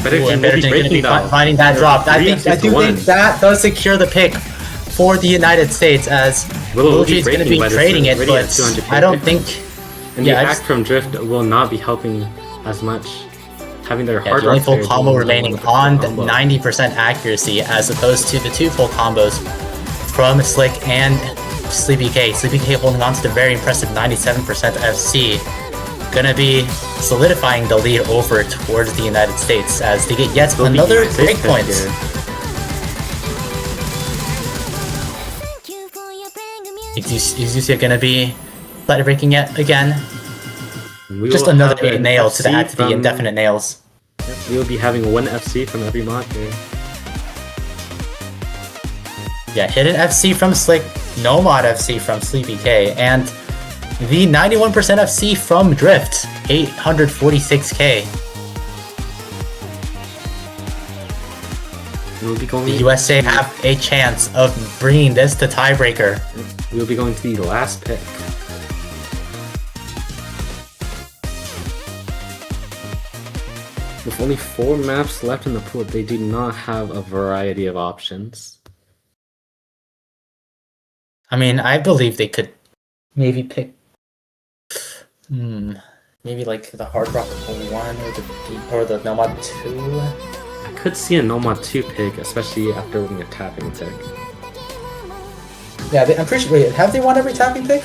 Better Ooh, than going to be finding that drop. I do think that does secure the pick for the United States, as Luigi is going to be trading it, but I don't think... And the attack from Drift will not be helping as much. Having their hard the only full combo remaining on 90% accuracy, as opposed to the 2 full combos from Slick and Sleepy K. Sleepy K holding on to the very impressive 97% FC. Gonna be solidifying the lead over towards the United States as they get yet another breakpoint. Exusia gonna be letter breaking yet again. Just another 8 nail to add to the indefinite nails. We will be having 1 FC from every mod here. Yeah, hidden FC from Slick, no mod FC from Sleepy K, and the 91% FC from Drift, 846k. We'll be going the USA have a chance of bringing this to tiebreaker. We'll be going to the last pick. With only 4 maps left in the pool, they do not have a variety of options. I mean, I believe they could maybe pick... maybe like the Hard Rock 1 or the Nomad 2? I could see a Nomad 2 pick, especially after winning a tapping pick. Yeah, I'm pretty sure... Wait, have they won every tapping pick?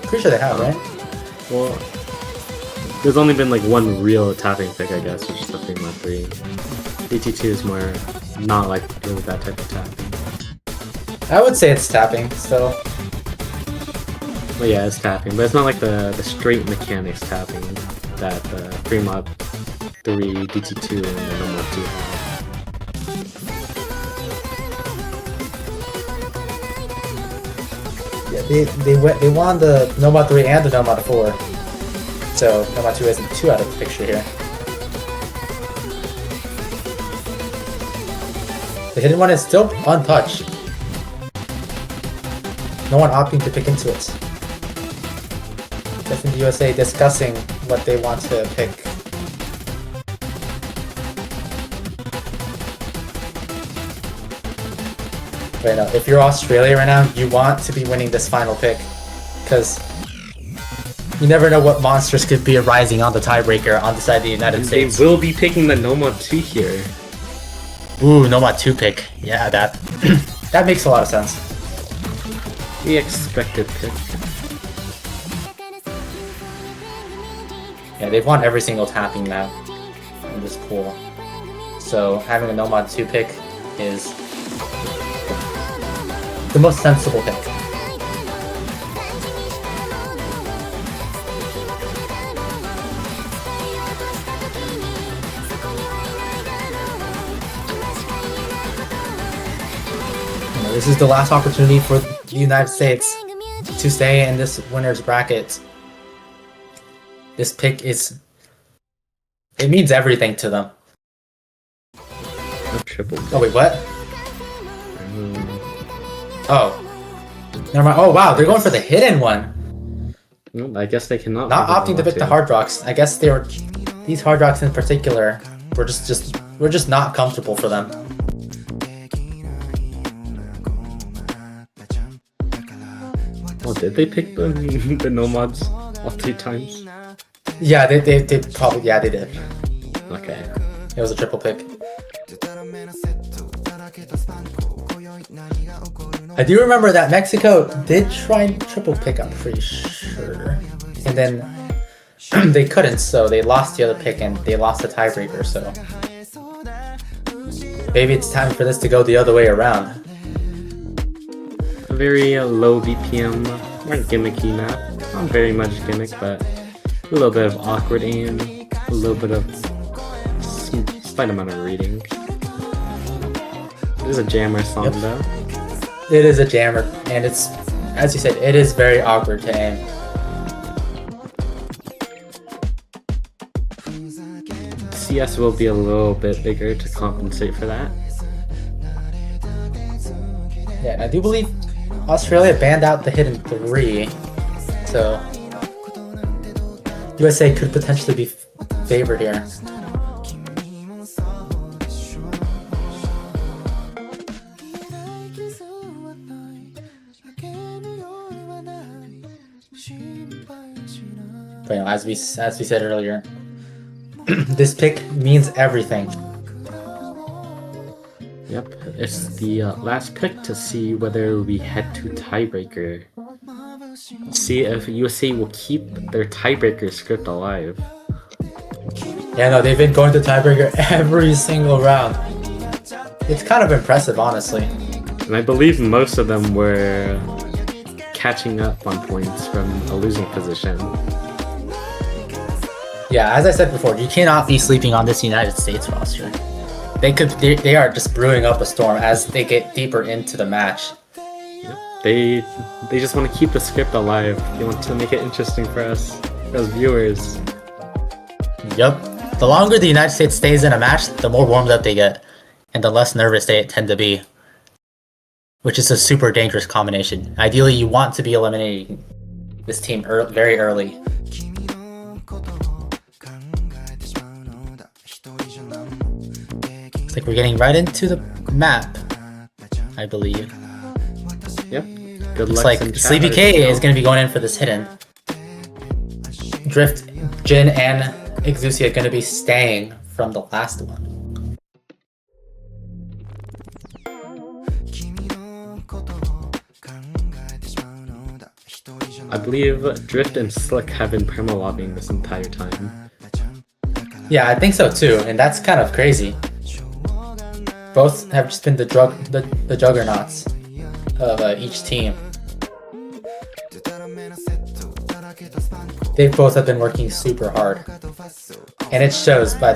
Pretty sure they have, right? Well... There's only been like 1 real tapping pick, I guess, which is the 3x3. DT2 is more not like really that type of tapping. I would say it's tapping still. Well, yeah, it's tapping, but it's not like the straight mechanics tapping that the 3x3 DT2 and the normal 2 have. Yeah, they won the Nomad 3 and the Nomad 4. So Nomad 2 isn't too out of the picture here. The hidden one is still untouched. No one opting to pick into it. Just in the USA discussing what they want to pick. Right now, if you're Australia right now, you want to be winning this final pick, because you never know what monsters could be arising on the tiebreaker on the side of the United States. They will be picking the Nomad 2 here. Ooh, Nomad 2 pick. Yeah, that that makes a lot of sense. The expected pick. Yeah, they've won every single tapping map in this pool. So having a Nomad 2 pick is the most sensible pick. This is the last opportunity for the United States to stay in this winner's bracket. This pick is... it means everything to them. Triple. Oh wait, what? Oh. Never mind. Oh wow, they're going for the hidden one. No, I guess they cannot. Not opting to pick the hard rocks. I guess they were... these hard rocks in particular were just not comfortable for them. Oh, did they pick the nomads all 3 times? Yeah, they probably, yeah, they did. Okay. It was a triple pick. I do remember that Mexico did try and triple pick, I'm pretty sure. And then they couldn't, so they lost the other pick and they lost the tiebreaker, so maybe it's time for this to go the other way around. A very low BPM, more gimmicky map. Not very much gimmick, but a little bit of awkward aim. little bit of slight amount of reading. It is a jammer song though. It is a jammer, and it's, as you said, it is very awkward to aim. CS will be a little bit bigger to compensate for that. Yeah, and I do believe Australia banned out the hidden 3, so USA could potentially be favored here. But you know, as we said earlier, this pick means everything. Yep, it's the last pick to see whether we head to tiebreaker. See if USA will keep their tiebreaker script alive. Yeah, no, they've been going to tiebreaker every single round. It's kind of impressive, honestly. And I believe most of them were catching up on points from a losing position. Yeah, as I said before, you cannot be sleeping on this United States roster. They are just brewing up a storm as they get deeper into the match. They just want to keep the script alive. They want to make it interesting for us, as viewers. Yep. The longer the United States stays in a match, the more warmed up they get, and the less nervous they tend to be. Which is a super dangerous combination. Ideally, you want to be eliminating this team very early. Looks like we're getting right into the map, I believe. Yep. Good Looks luck. like Sleepy K is going to be going in for this hidden. Drift, Jin, and Exusia are going to be staying from the last one. I believe Drift and Slick have been perma-lobbying this entire time. Yeah, I think so too, and that's kind of crazy. Both have just been the juggernauts of each team. They both have been working super hard, and it shows by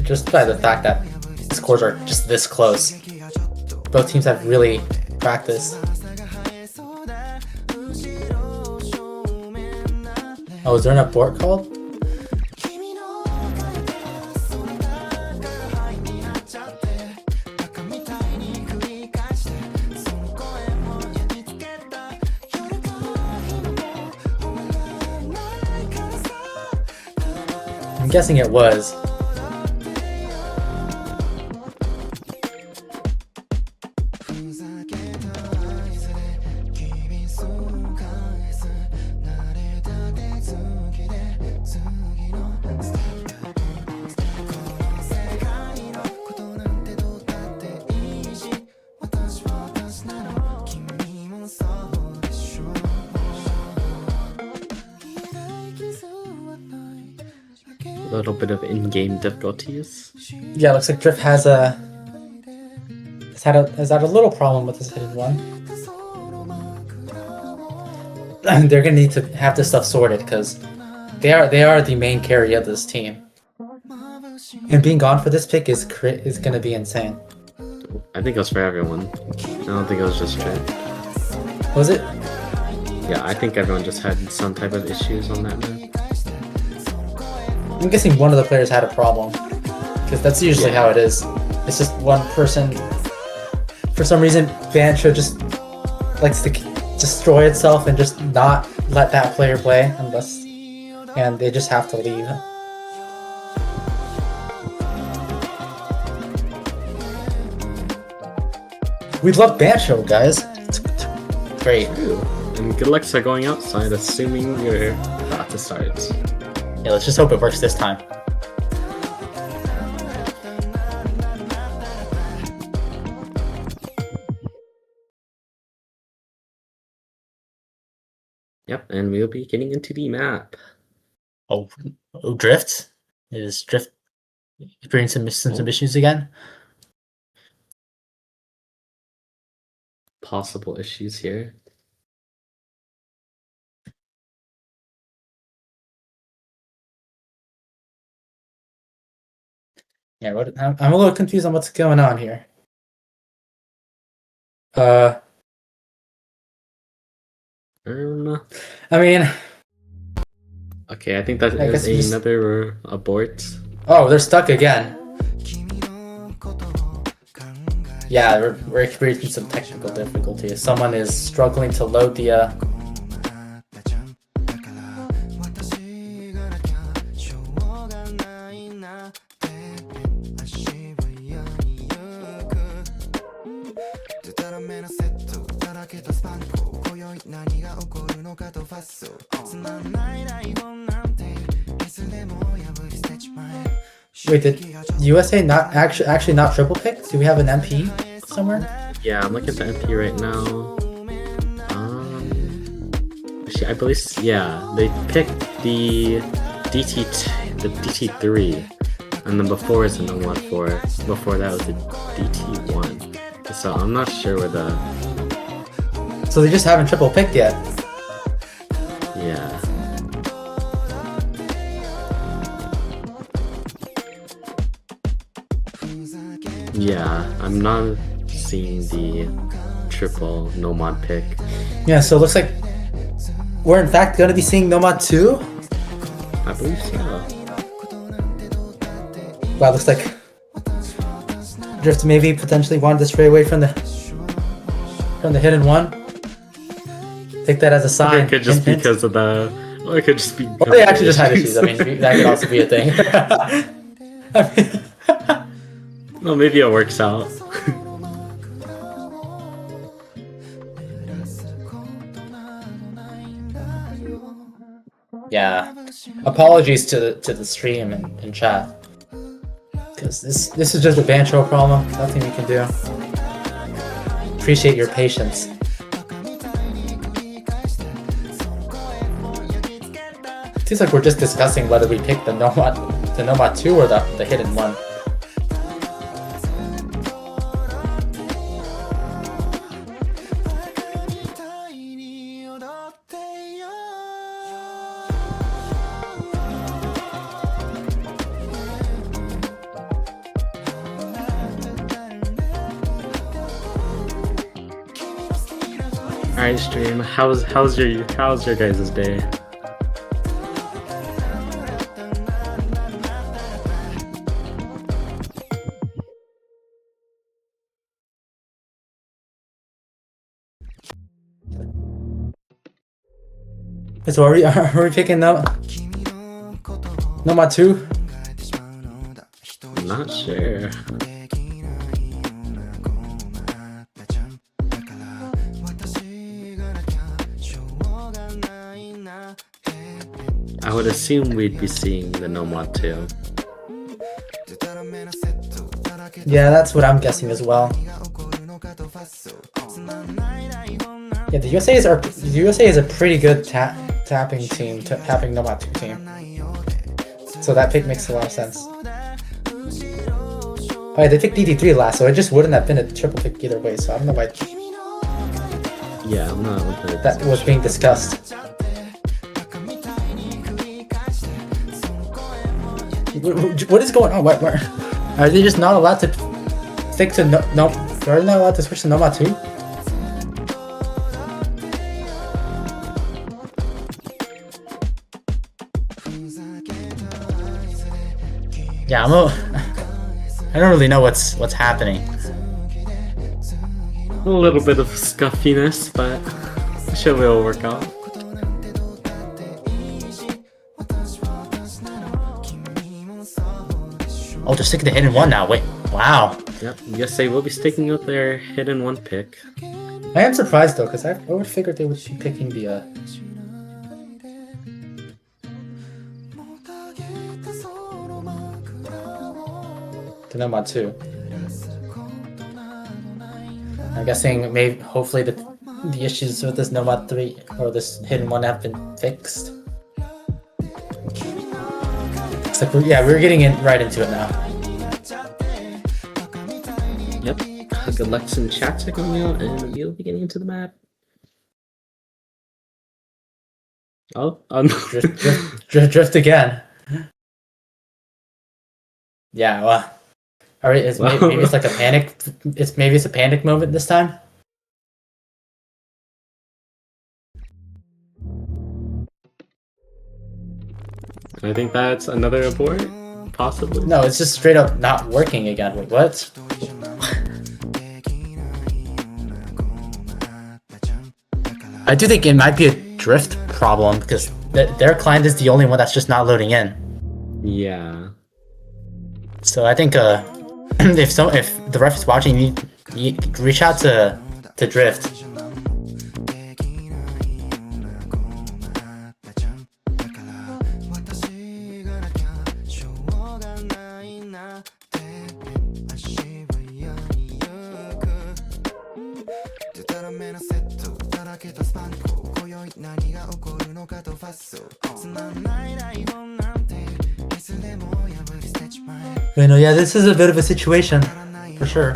just by the fact that scores are just this close. Both teams have really practiced. Oh, is there an abort called? I'm guessing it was. A little bit of in-game difficulties. Yeah, looks like Drift has had a little problem with this hidden one. They're gonna need to have this stuff sorted because they are the main carry of this team, and being gone for this pick is gonna be insane. I think it was for everyone. I don't think it was just Drift. Was it? Yeah, I think everyone just had some type of issues on that map. I'm guessing one of the players had a problem, because that's usually how it is. It's just one person. For some reason, Bancho just likes to destroy itself and just not let that player play and they just have to leave. We love Bancho, guys. It's great. And good luck to going outside, assuming you're about to start. Yeah, let's just hope it works this time. Yep, and we'll be getting into the map. Oh, Drift? Is Drift experiencing some issues again? Possible issues here. Yeah, I'm a little confused on what's going on here. Uh, I mean, Okay, I think that I is guess we just- another abort. oh, they're stuck again. Yeah, we're experiencing some technical difficulties. Someone is struggling to load the. Wait, did USA not actually not triple pick? Do we have an MP somewhere? Yeah, I'm looking at the MP right now. Actually, I believe yeah, they picked the DT3, and then before is the Nomad 4. Before that was the DT1. So I'm not sure where the So they just haven't triple picked yet. yeah. Yeah, I'm not seeing the triple Nomad pick. Yeah, so it looks like we're in fact going to be seeing Nomad 2. I believe so. Wow, looks like Drift maybe potentially wanted to stray away from the hidden one. Take that as a sign. It could just Hint, hint. because of the. Or it could just be. Or they actually just had issues. I mean, that could also be a thing. I mean, Well, maybe it works out. yeah. Apologies to the stream and chat, because this is just a banjo problem. Nothing we can do. Appreciate your patience. Seems like we're just discussing whether we pick the Nomad 2 or the hidden one. Alright, stream. How's your guys' day? So are we picking Nomad 2? I'm not sure. I would assume we'd be seeing the Nomad 2. Yeah, that's what I'm guessing as well. Yeah, the USA is a pretty good tapping team, tapping Nomad 2 team. So that pick makes a lot of sense. Oh yeah, they picked DD3 last, so it just wouldn't have been a triple pick either way. So I don't know why Yeah, I'm not looking at that was being discussed. What is going on? What are they just not allowed to stick to no? Are they not allowed to switch to Nomad 2? Yeah, I don't really know what's happening. a little bit of scuffiness, but I'm sure it'll work out. Oh, they're sticking to hidden one now. Wait, wow. Yep, yes, they will be sticking with their hidden one pick. I am surprised though, because I would figure they would be picking the Nomad 2. I'm guessing maybe hopefully the issues with this Nomad 3 or this hidden one have been fixed. It's like we're getting right into it now. Yep, good luck some chats are coming out, and we'll be getting into the map. Oh, Drift again. Yeah, well, Or maybe it's like a panic. Maybe it's a panic moment this time. I think that's another abort, possibly. No, it's just straight up not working again. Wait, what? I do think it might be a drift problem because their client is the only one that's just not loading in. Yeah. So I think if the ref is watching, you reach out to Drift. You know, yeah, this is a bit of a situation, for sure.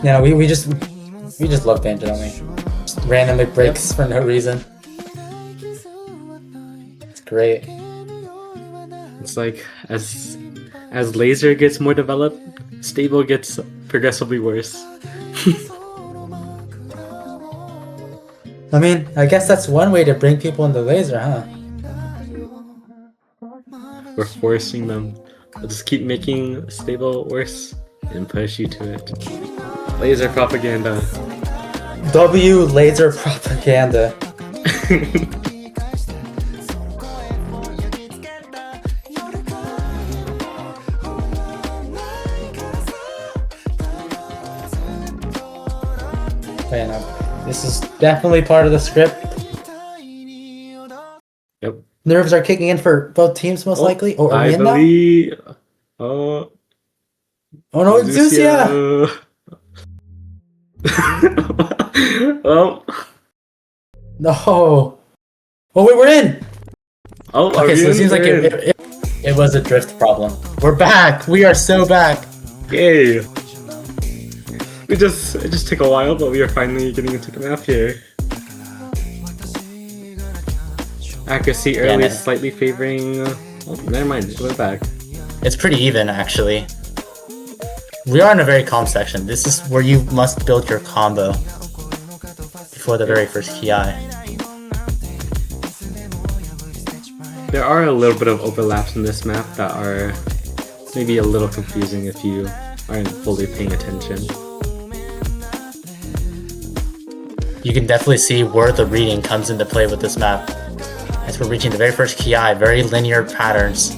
Yeah, we just love Banjo, don't we? Just randomly breaks for no reason. It's great. It's like as laser gets more developed, stable gets progressively worse. I mean, I guess that's one way to bring people into laser, huh? We're forcing them. We'll just keep making stable worse and push you to it. Laser propaganda. W laser propaganda. Okay, now, this is definitely part of the script. Yep. Nerves are kicking in for both teams, most likely. Or are we I in now? believe. Oh no, it's Zucia! Oh. No. Oh wait, we're in. Oh, Okay, so it seems like it was a drift problem. We're back. We are so back. Yay! It just took a while, but we are finally getting into the map here. Accuracy early is slightly favoring. Oh, never mind. We're back. It's pretty even, actually. We are in a very calm section. This is where you must build your combo before the very first ki. There are a little bit of overlaps in this map that are maybe a little confusing if you aren't fully paying attention. You can definitely see where the reading comes into play with this map. As we're reaching the very first ki, very linear patterns.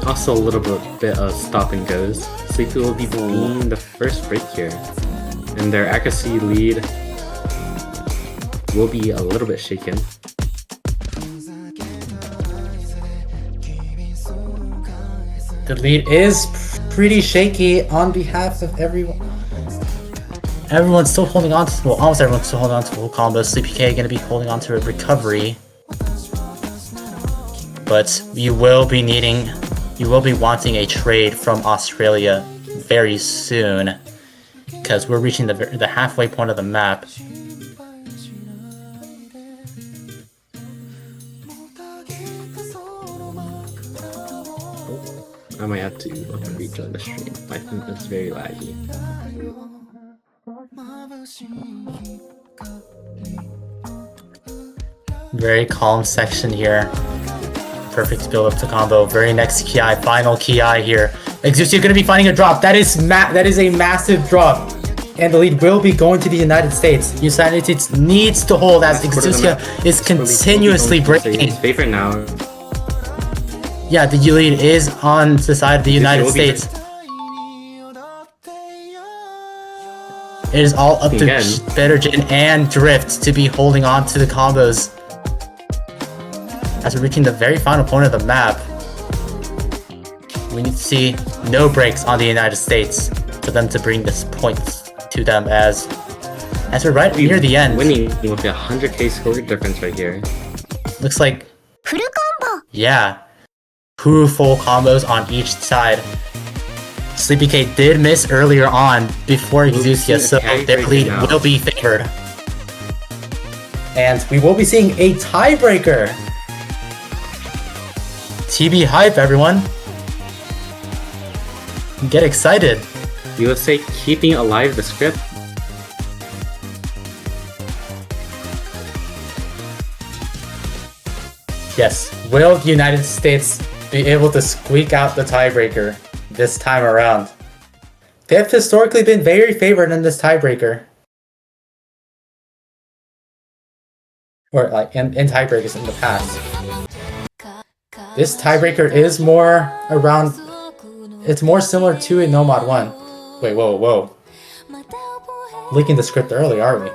Also a little bit of stop and goes. Sleepy will be being the first break here. And their accuracy lead will be a little bit shaken. The lead is pretty shaky on behalf of everyone. Everyone's still holding on to, well, almost everyone's still holding on to full combos. Sleepy K gonna be holding on to a recovery. But you will be wanting a trade from Australia very soon, because we're reaching the halfway point of the map. I might have to rejoin the stream. I think it's very laggy. Very calm section here. Perfect build up to combo. Very next ki, final ki here. Exucia gonna be finding a drop. That is a massive drop. And the lead will be going to the United States. United States needs to hold as Exucia is continuously breaking. Favorite now. Yeah, the lead is on the side of the United will be- States. It is all up to Again. Bettergen and Drift to be holding on to the combos. As we're reaching the very final point of the map, we need to see no breaks on the United States for them to bring this point to them as we're right near the end. Winning with a 100k score difference right here. Looks like, yeah, 2 full combos on each side. Sleepy K did miss earlier on before Exusia, so their lead will be favored. And we will be seeing a tiebreaker. TB hype, everyone. Get excited. USA keeping alive the script. Yes, will the United States be able to squeak out the tiebreaker this time around? They have historically been very favored in this tiebreaker. Or like in tiebreakers in the past. This tiebreaker is more around, it's more similar to a No Mod 1. Wait, whoa. Leaking the script early, are we?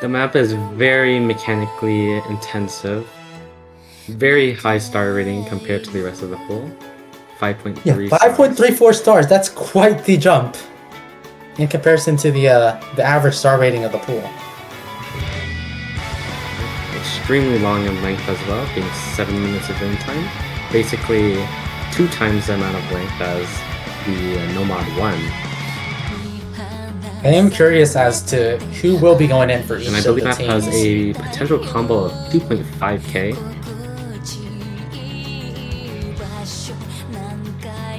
The map is very mechanically intensive. Very high star rating compared to the rest of the pool. 5.3 Yeah, 5.34 stars. That's quite the jump in comparison to the average star rating of the pool. Extremely long in length as well, being 7 minutes of in time. Basically 2 times the amount of length as the No Mod 1. I am curious as to who will be going in for each And I of believe the that teams. has a potential combo of 2.5k.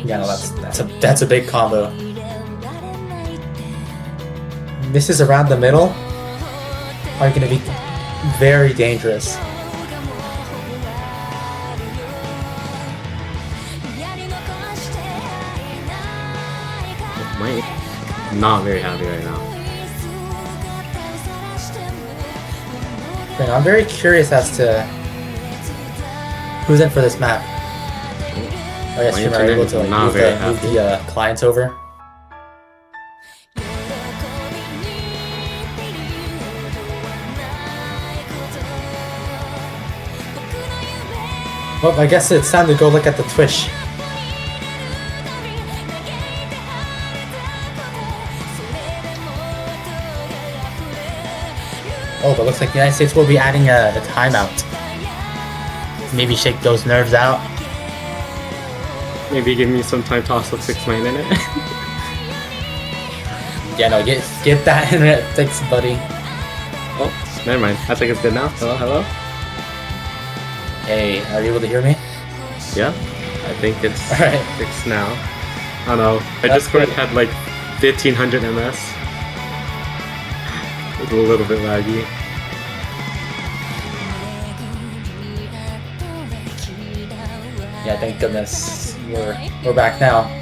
Yeah, no, that's a big combo. Misses around the middle are going to be very dangerous. Mike, not very happy right now. I'm very curious as to who's in for this map. Oh yes, My Streamer, are internet able is to like, not move very the clients over. Well, I guess it's time to go look at the Twitch. Oh, but looks like the United States will be adding a timeout. Maybe shake those nerves out. Maybe give me some time to also fix my internet. Yeah, no, get that internet fixed, buddy. Oh, never mind. I think it's good now. Hello? Hey, are you able to hear me? Yeah, I think it's Alright. fixed now. I don't know. My That's Discord good. had like 1500 ms. It's a little bit laggy. Yeah, thank goodness we're back now.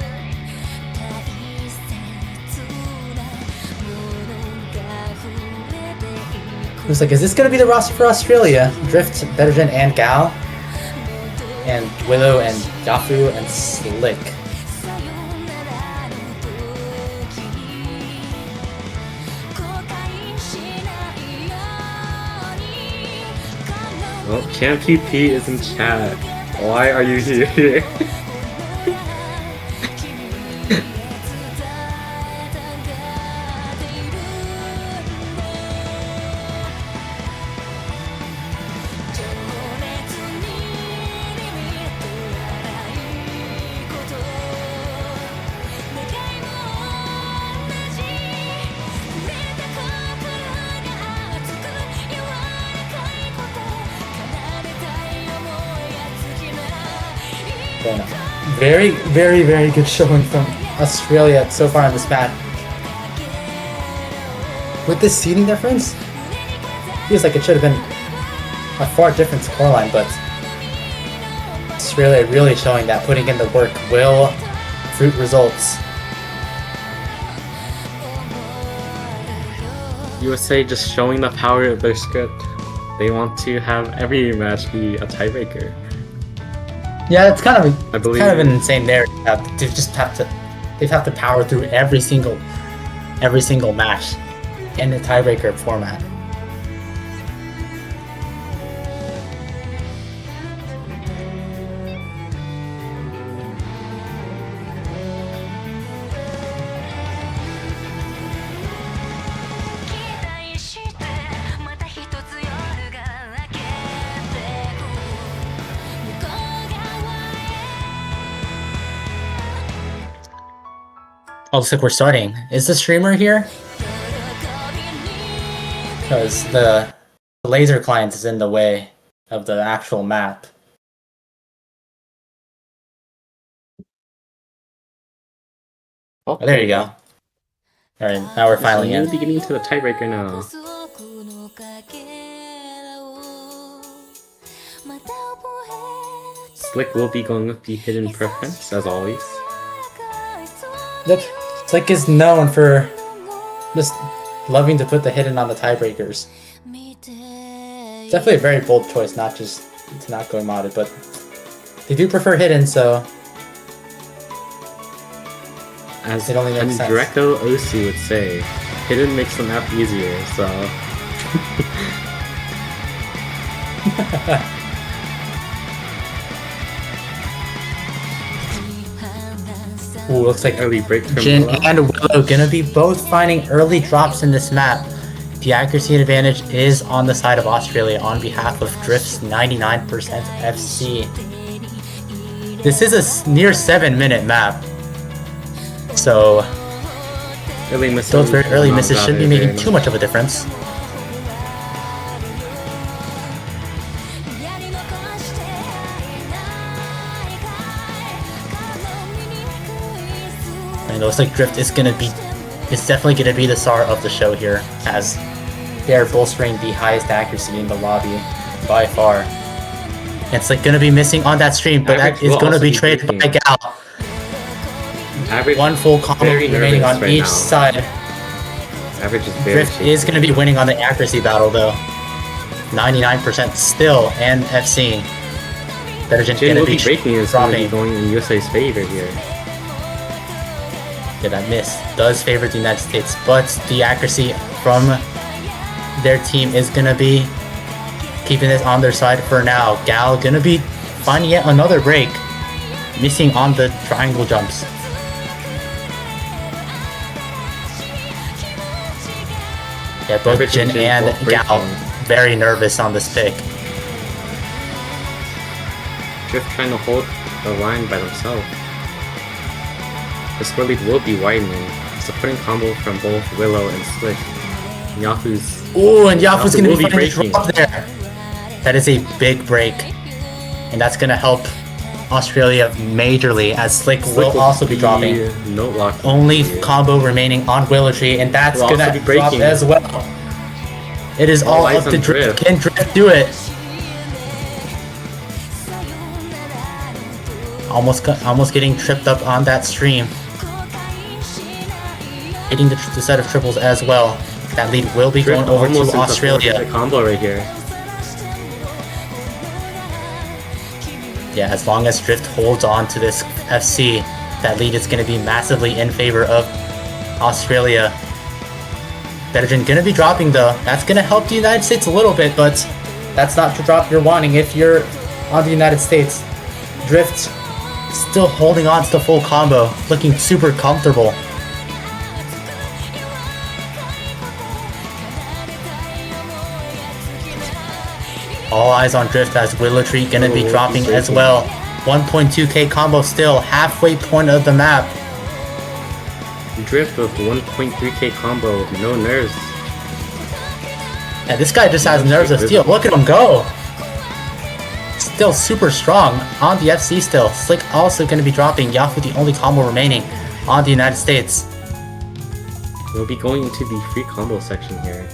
Looks like, is this gonna be the roster for Australia? Drift, Bettergen, and Gal, and Willow, and Yafu, and Slick. Well, Camp PP is in chat. Why are you here? Very, very, very good showing from Australia so far on this map. With this seeding difference, feels like it should have been a far different scoreline, but Australia really showing that putting in the work will fruit results. USA just showing the power of their script. They want to have every match be a tiebreaker. Yeah, it's kind of I believe kind of an insane narrative. They just have to power through every single match in the tiebreaker format. Oh, looks like we're starting. Is the streamer here? Because the laser client is in the way of the actual map. Oh, There you go. Alright, now we're finally We'll in. be getting to the tiebreaker now. Slick will be going with the hidden preference, as always. Yep. Slick is known for just loving to put the hidden on the tiebreakers. Definitely a very bold choice, not just to not go modded, but they do prefer hidden, so As it only makes sense. Greco Osu would say, hidden makes the map easier, so... Ooh, looks like early break from Jin Willow. and Willow gonna be both finding early drops in this map. The accuracy advantage is on the side of Australia on behalf of Drift's 99% FC. This is a near 7-minute map, so Early misses those very early will not misses shouldn't be bother making very too much of a difference. And it looks like Drift is definitely gonna be the star of the show here, as they are bolstering the highest accuracy in the lobby by far. It's like gonna be missing on that stream, but Average that is will gonna also be be traded breaking. by Gal. Average One full combo very remaining nervous on right each now. side. Average is very Drift shaky. is gonna be winning on the accuracy battle though. 99% still, and FC. Bettergen's Jin gonna will be be breaking is going to be dropping. going in USA's favor here. Yeah, that miss does favor the United States, but the accuracy from their team is gonna be keeping this on their side for now. Gal gonna be finding yet another break, missing on the triangle jumps. Yeah, both Average Jin and Jin and both Gal breaking. very nervous on this pick. Drift trying to hold the line by themselves. The score lead will be widening. Supporting combo from both Willow and Slick. Yafu's Ooh, and Yafu's Yafu gonna will be be finding a breaking. drop there. That is a big break, and that's gonna help Australia majorly, as Slick will also be dropping. Note lock. Only combo remaining on Willow Tree, and that's Will also gonna be drop breaking. as well. It is all eyes up to on Drift. Drift. Can Drift do it? Almost getting tripped up on that stream. Hitting the set of triples as well. That lead will be Drift going over almost to into Australia. the combo right here. Yeah, as long as Drift holds on to this FC, that lead is going to be massively in favor of Australia. Bettergen going to be dropping though. That's going to help the United States a little bit, but that's not the drop you're wanting if you're on the United States. Drift still holding on to the full combo, looking super comfortable. All eyes on Drift as Willow Tree gonna be Oh, dropping he's as breaking. well. 1.2k combo still, halfway point of the map. Drift with 1.3k combo, no nerves. And this guy just has nerves of steel. Look at him go! Still super strong on the FC still. Slick also gonna be dropping. Yafu the only combo remaining on the United States. We'll be going into the free combo section here.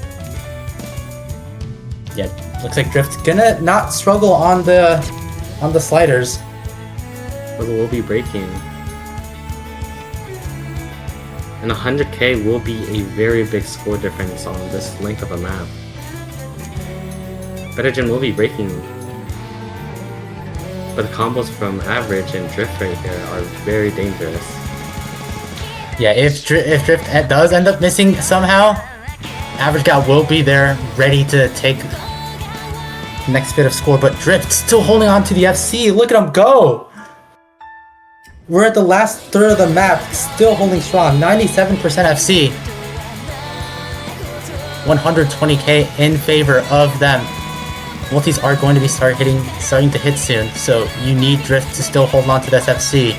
Yeah, looks like Drift's gonna not struggle on the sliders. Willow will be breaking. And 100k will be a very big score difference on this length of a map. Better Jin will be breaking. But the combos from Average and Drift right here are very dangerous. Yeah, if Drift does end up missing somehow, Average guy will be there, ready to take the next bit of score. But Drift still holding on to the FC. Look at him go! We're at the last third of the map, still holding strong. 97% FC. 120k in favor of them. Multis are going to be starting to hit soon, so you need Drift to still hold on to this FC.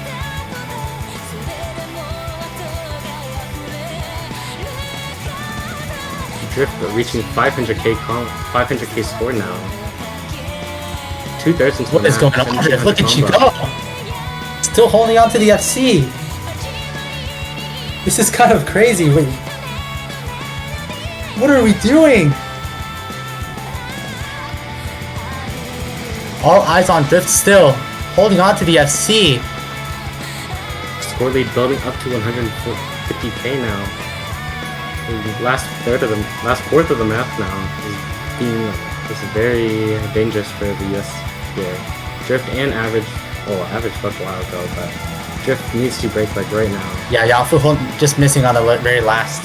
Drift reaching 500k score now. 2/3 into What the is map, going on, 10% Drift? Look at you combo. go! Still holding on to the FC. This is kind of crazy. Wait. What are we doing? All eyes on Drift still, holding on to the FC. Score lead building up to 150k now. The last fourth of the map now is very dangerous for the US here. Drift and Average, Average fucked a while ago, but Drift needs to break like right now. Yeah, Yafu just missing on the very last.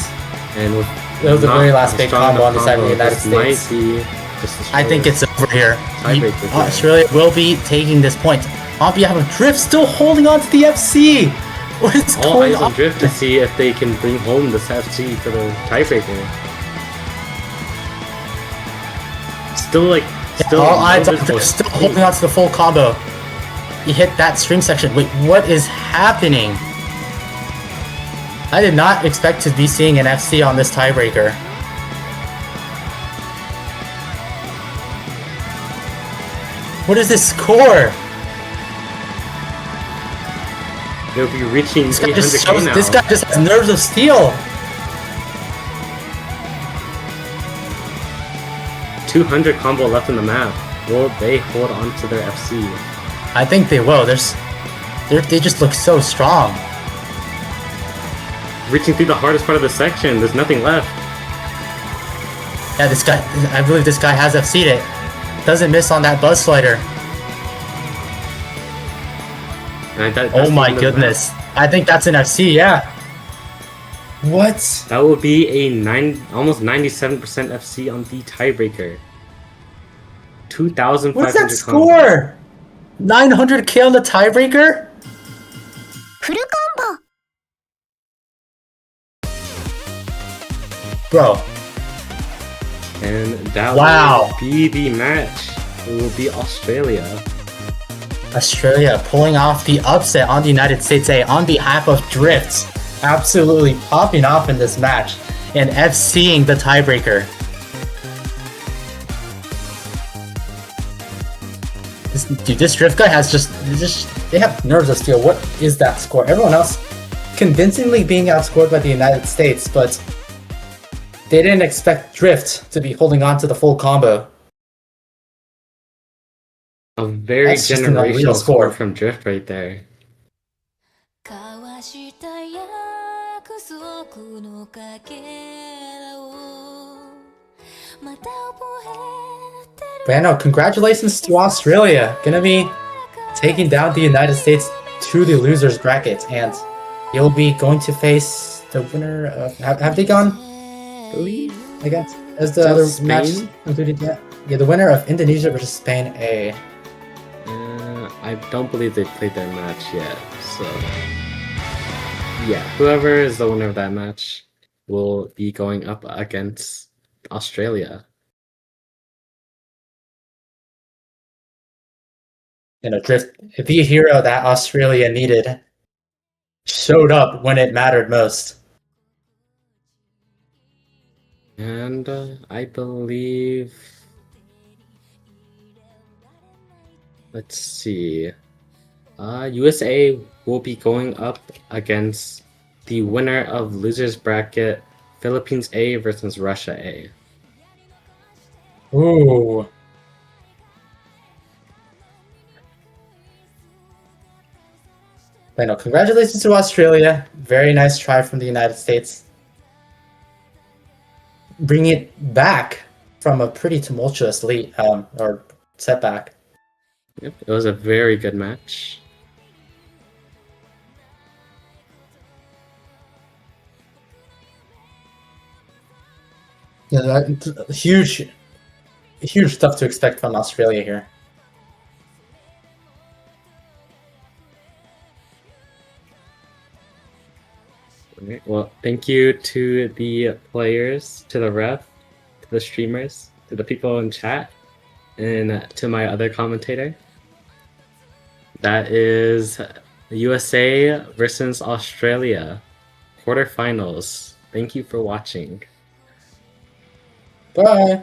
And with It was the very last big strong combo on the side of the combo, United this States. might be just the I think it's over here. Tiebreaker here. Australia will be taking this point. On behalf of Drift, still holding on to the FC. What is all going eyes on on? Drift to see if they can bring home this FC for the tiebreaker. All eyes on Drift, still holding on to the full combo. He hit that string section. Wait, what is happening? I did not expect to be seeing an FC on this tiebreaker. What is this score? They'll be reaching This guy 800k now. this guy just has nerves of steel. 200 combo left in the map. Will they hold on to their FC? I think they will. They just look so strong. Reaching through the hardest part of the section. There's nothing left. Yeah, this guy. I believe this guy has FC'd it. Doesn't miss on that buzz slider. And that's Oh the my end of the goodness. I think that's an FC. Yeah. What? map. That will be a almost 97% FC on the tiebreaker. 2,500 What's that combo. score? 900k on the tiebreaker? Bro, And that Wow. will be the match. It will be Australia. Australia pulling off the upset on the United States A on behalf of Drift. Absolutely popping off in this match and FCing the tiebreaker. This Drift guy has they have nerves of steel. What is that score? Everyone else convincingly being outscored by the United States, but they didn't expect Drift to be holding on to the full combo. A very That's just an unreal generational score. score from Drift right there. 交わした約束のかけらをまた覚えてる But yeah, no, congratulations to Australia. Gonna be taking down the United States to the losers bracket, and you'll be going to face the winner of. Have they gone? Believe? Against as the Is that other Spain? match included yet? Yeah, the winner of Indonesia versus Spain A. I don't believe they played their match yet, so yeah, whoever is the winner of that match will be going up against Australia. You know, Drift, the hero that Australia needed, showed up when it mattered most. And I believe, let's see, USA will be going up against the winner of losers bracket, Philippines A versus Russia A. Ooh. But no, congratulations to Australia. Very nice try from the United States. Bring it back from a pretty tumultuous lead or setback. Yep, it was a very good match. Yeah, huge stuff to expect from Australia here. Alright, well, thank you to the players, to the ref, to the streamers, to the people in chat, and to my other commentator. That is USA versus Australia quarterfinals. Thank you for watching. Bye.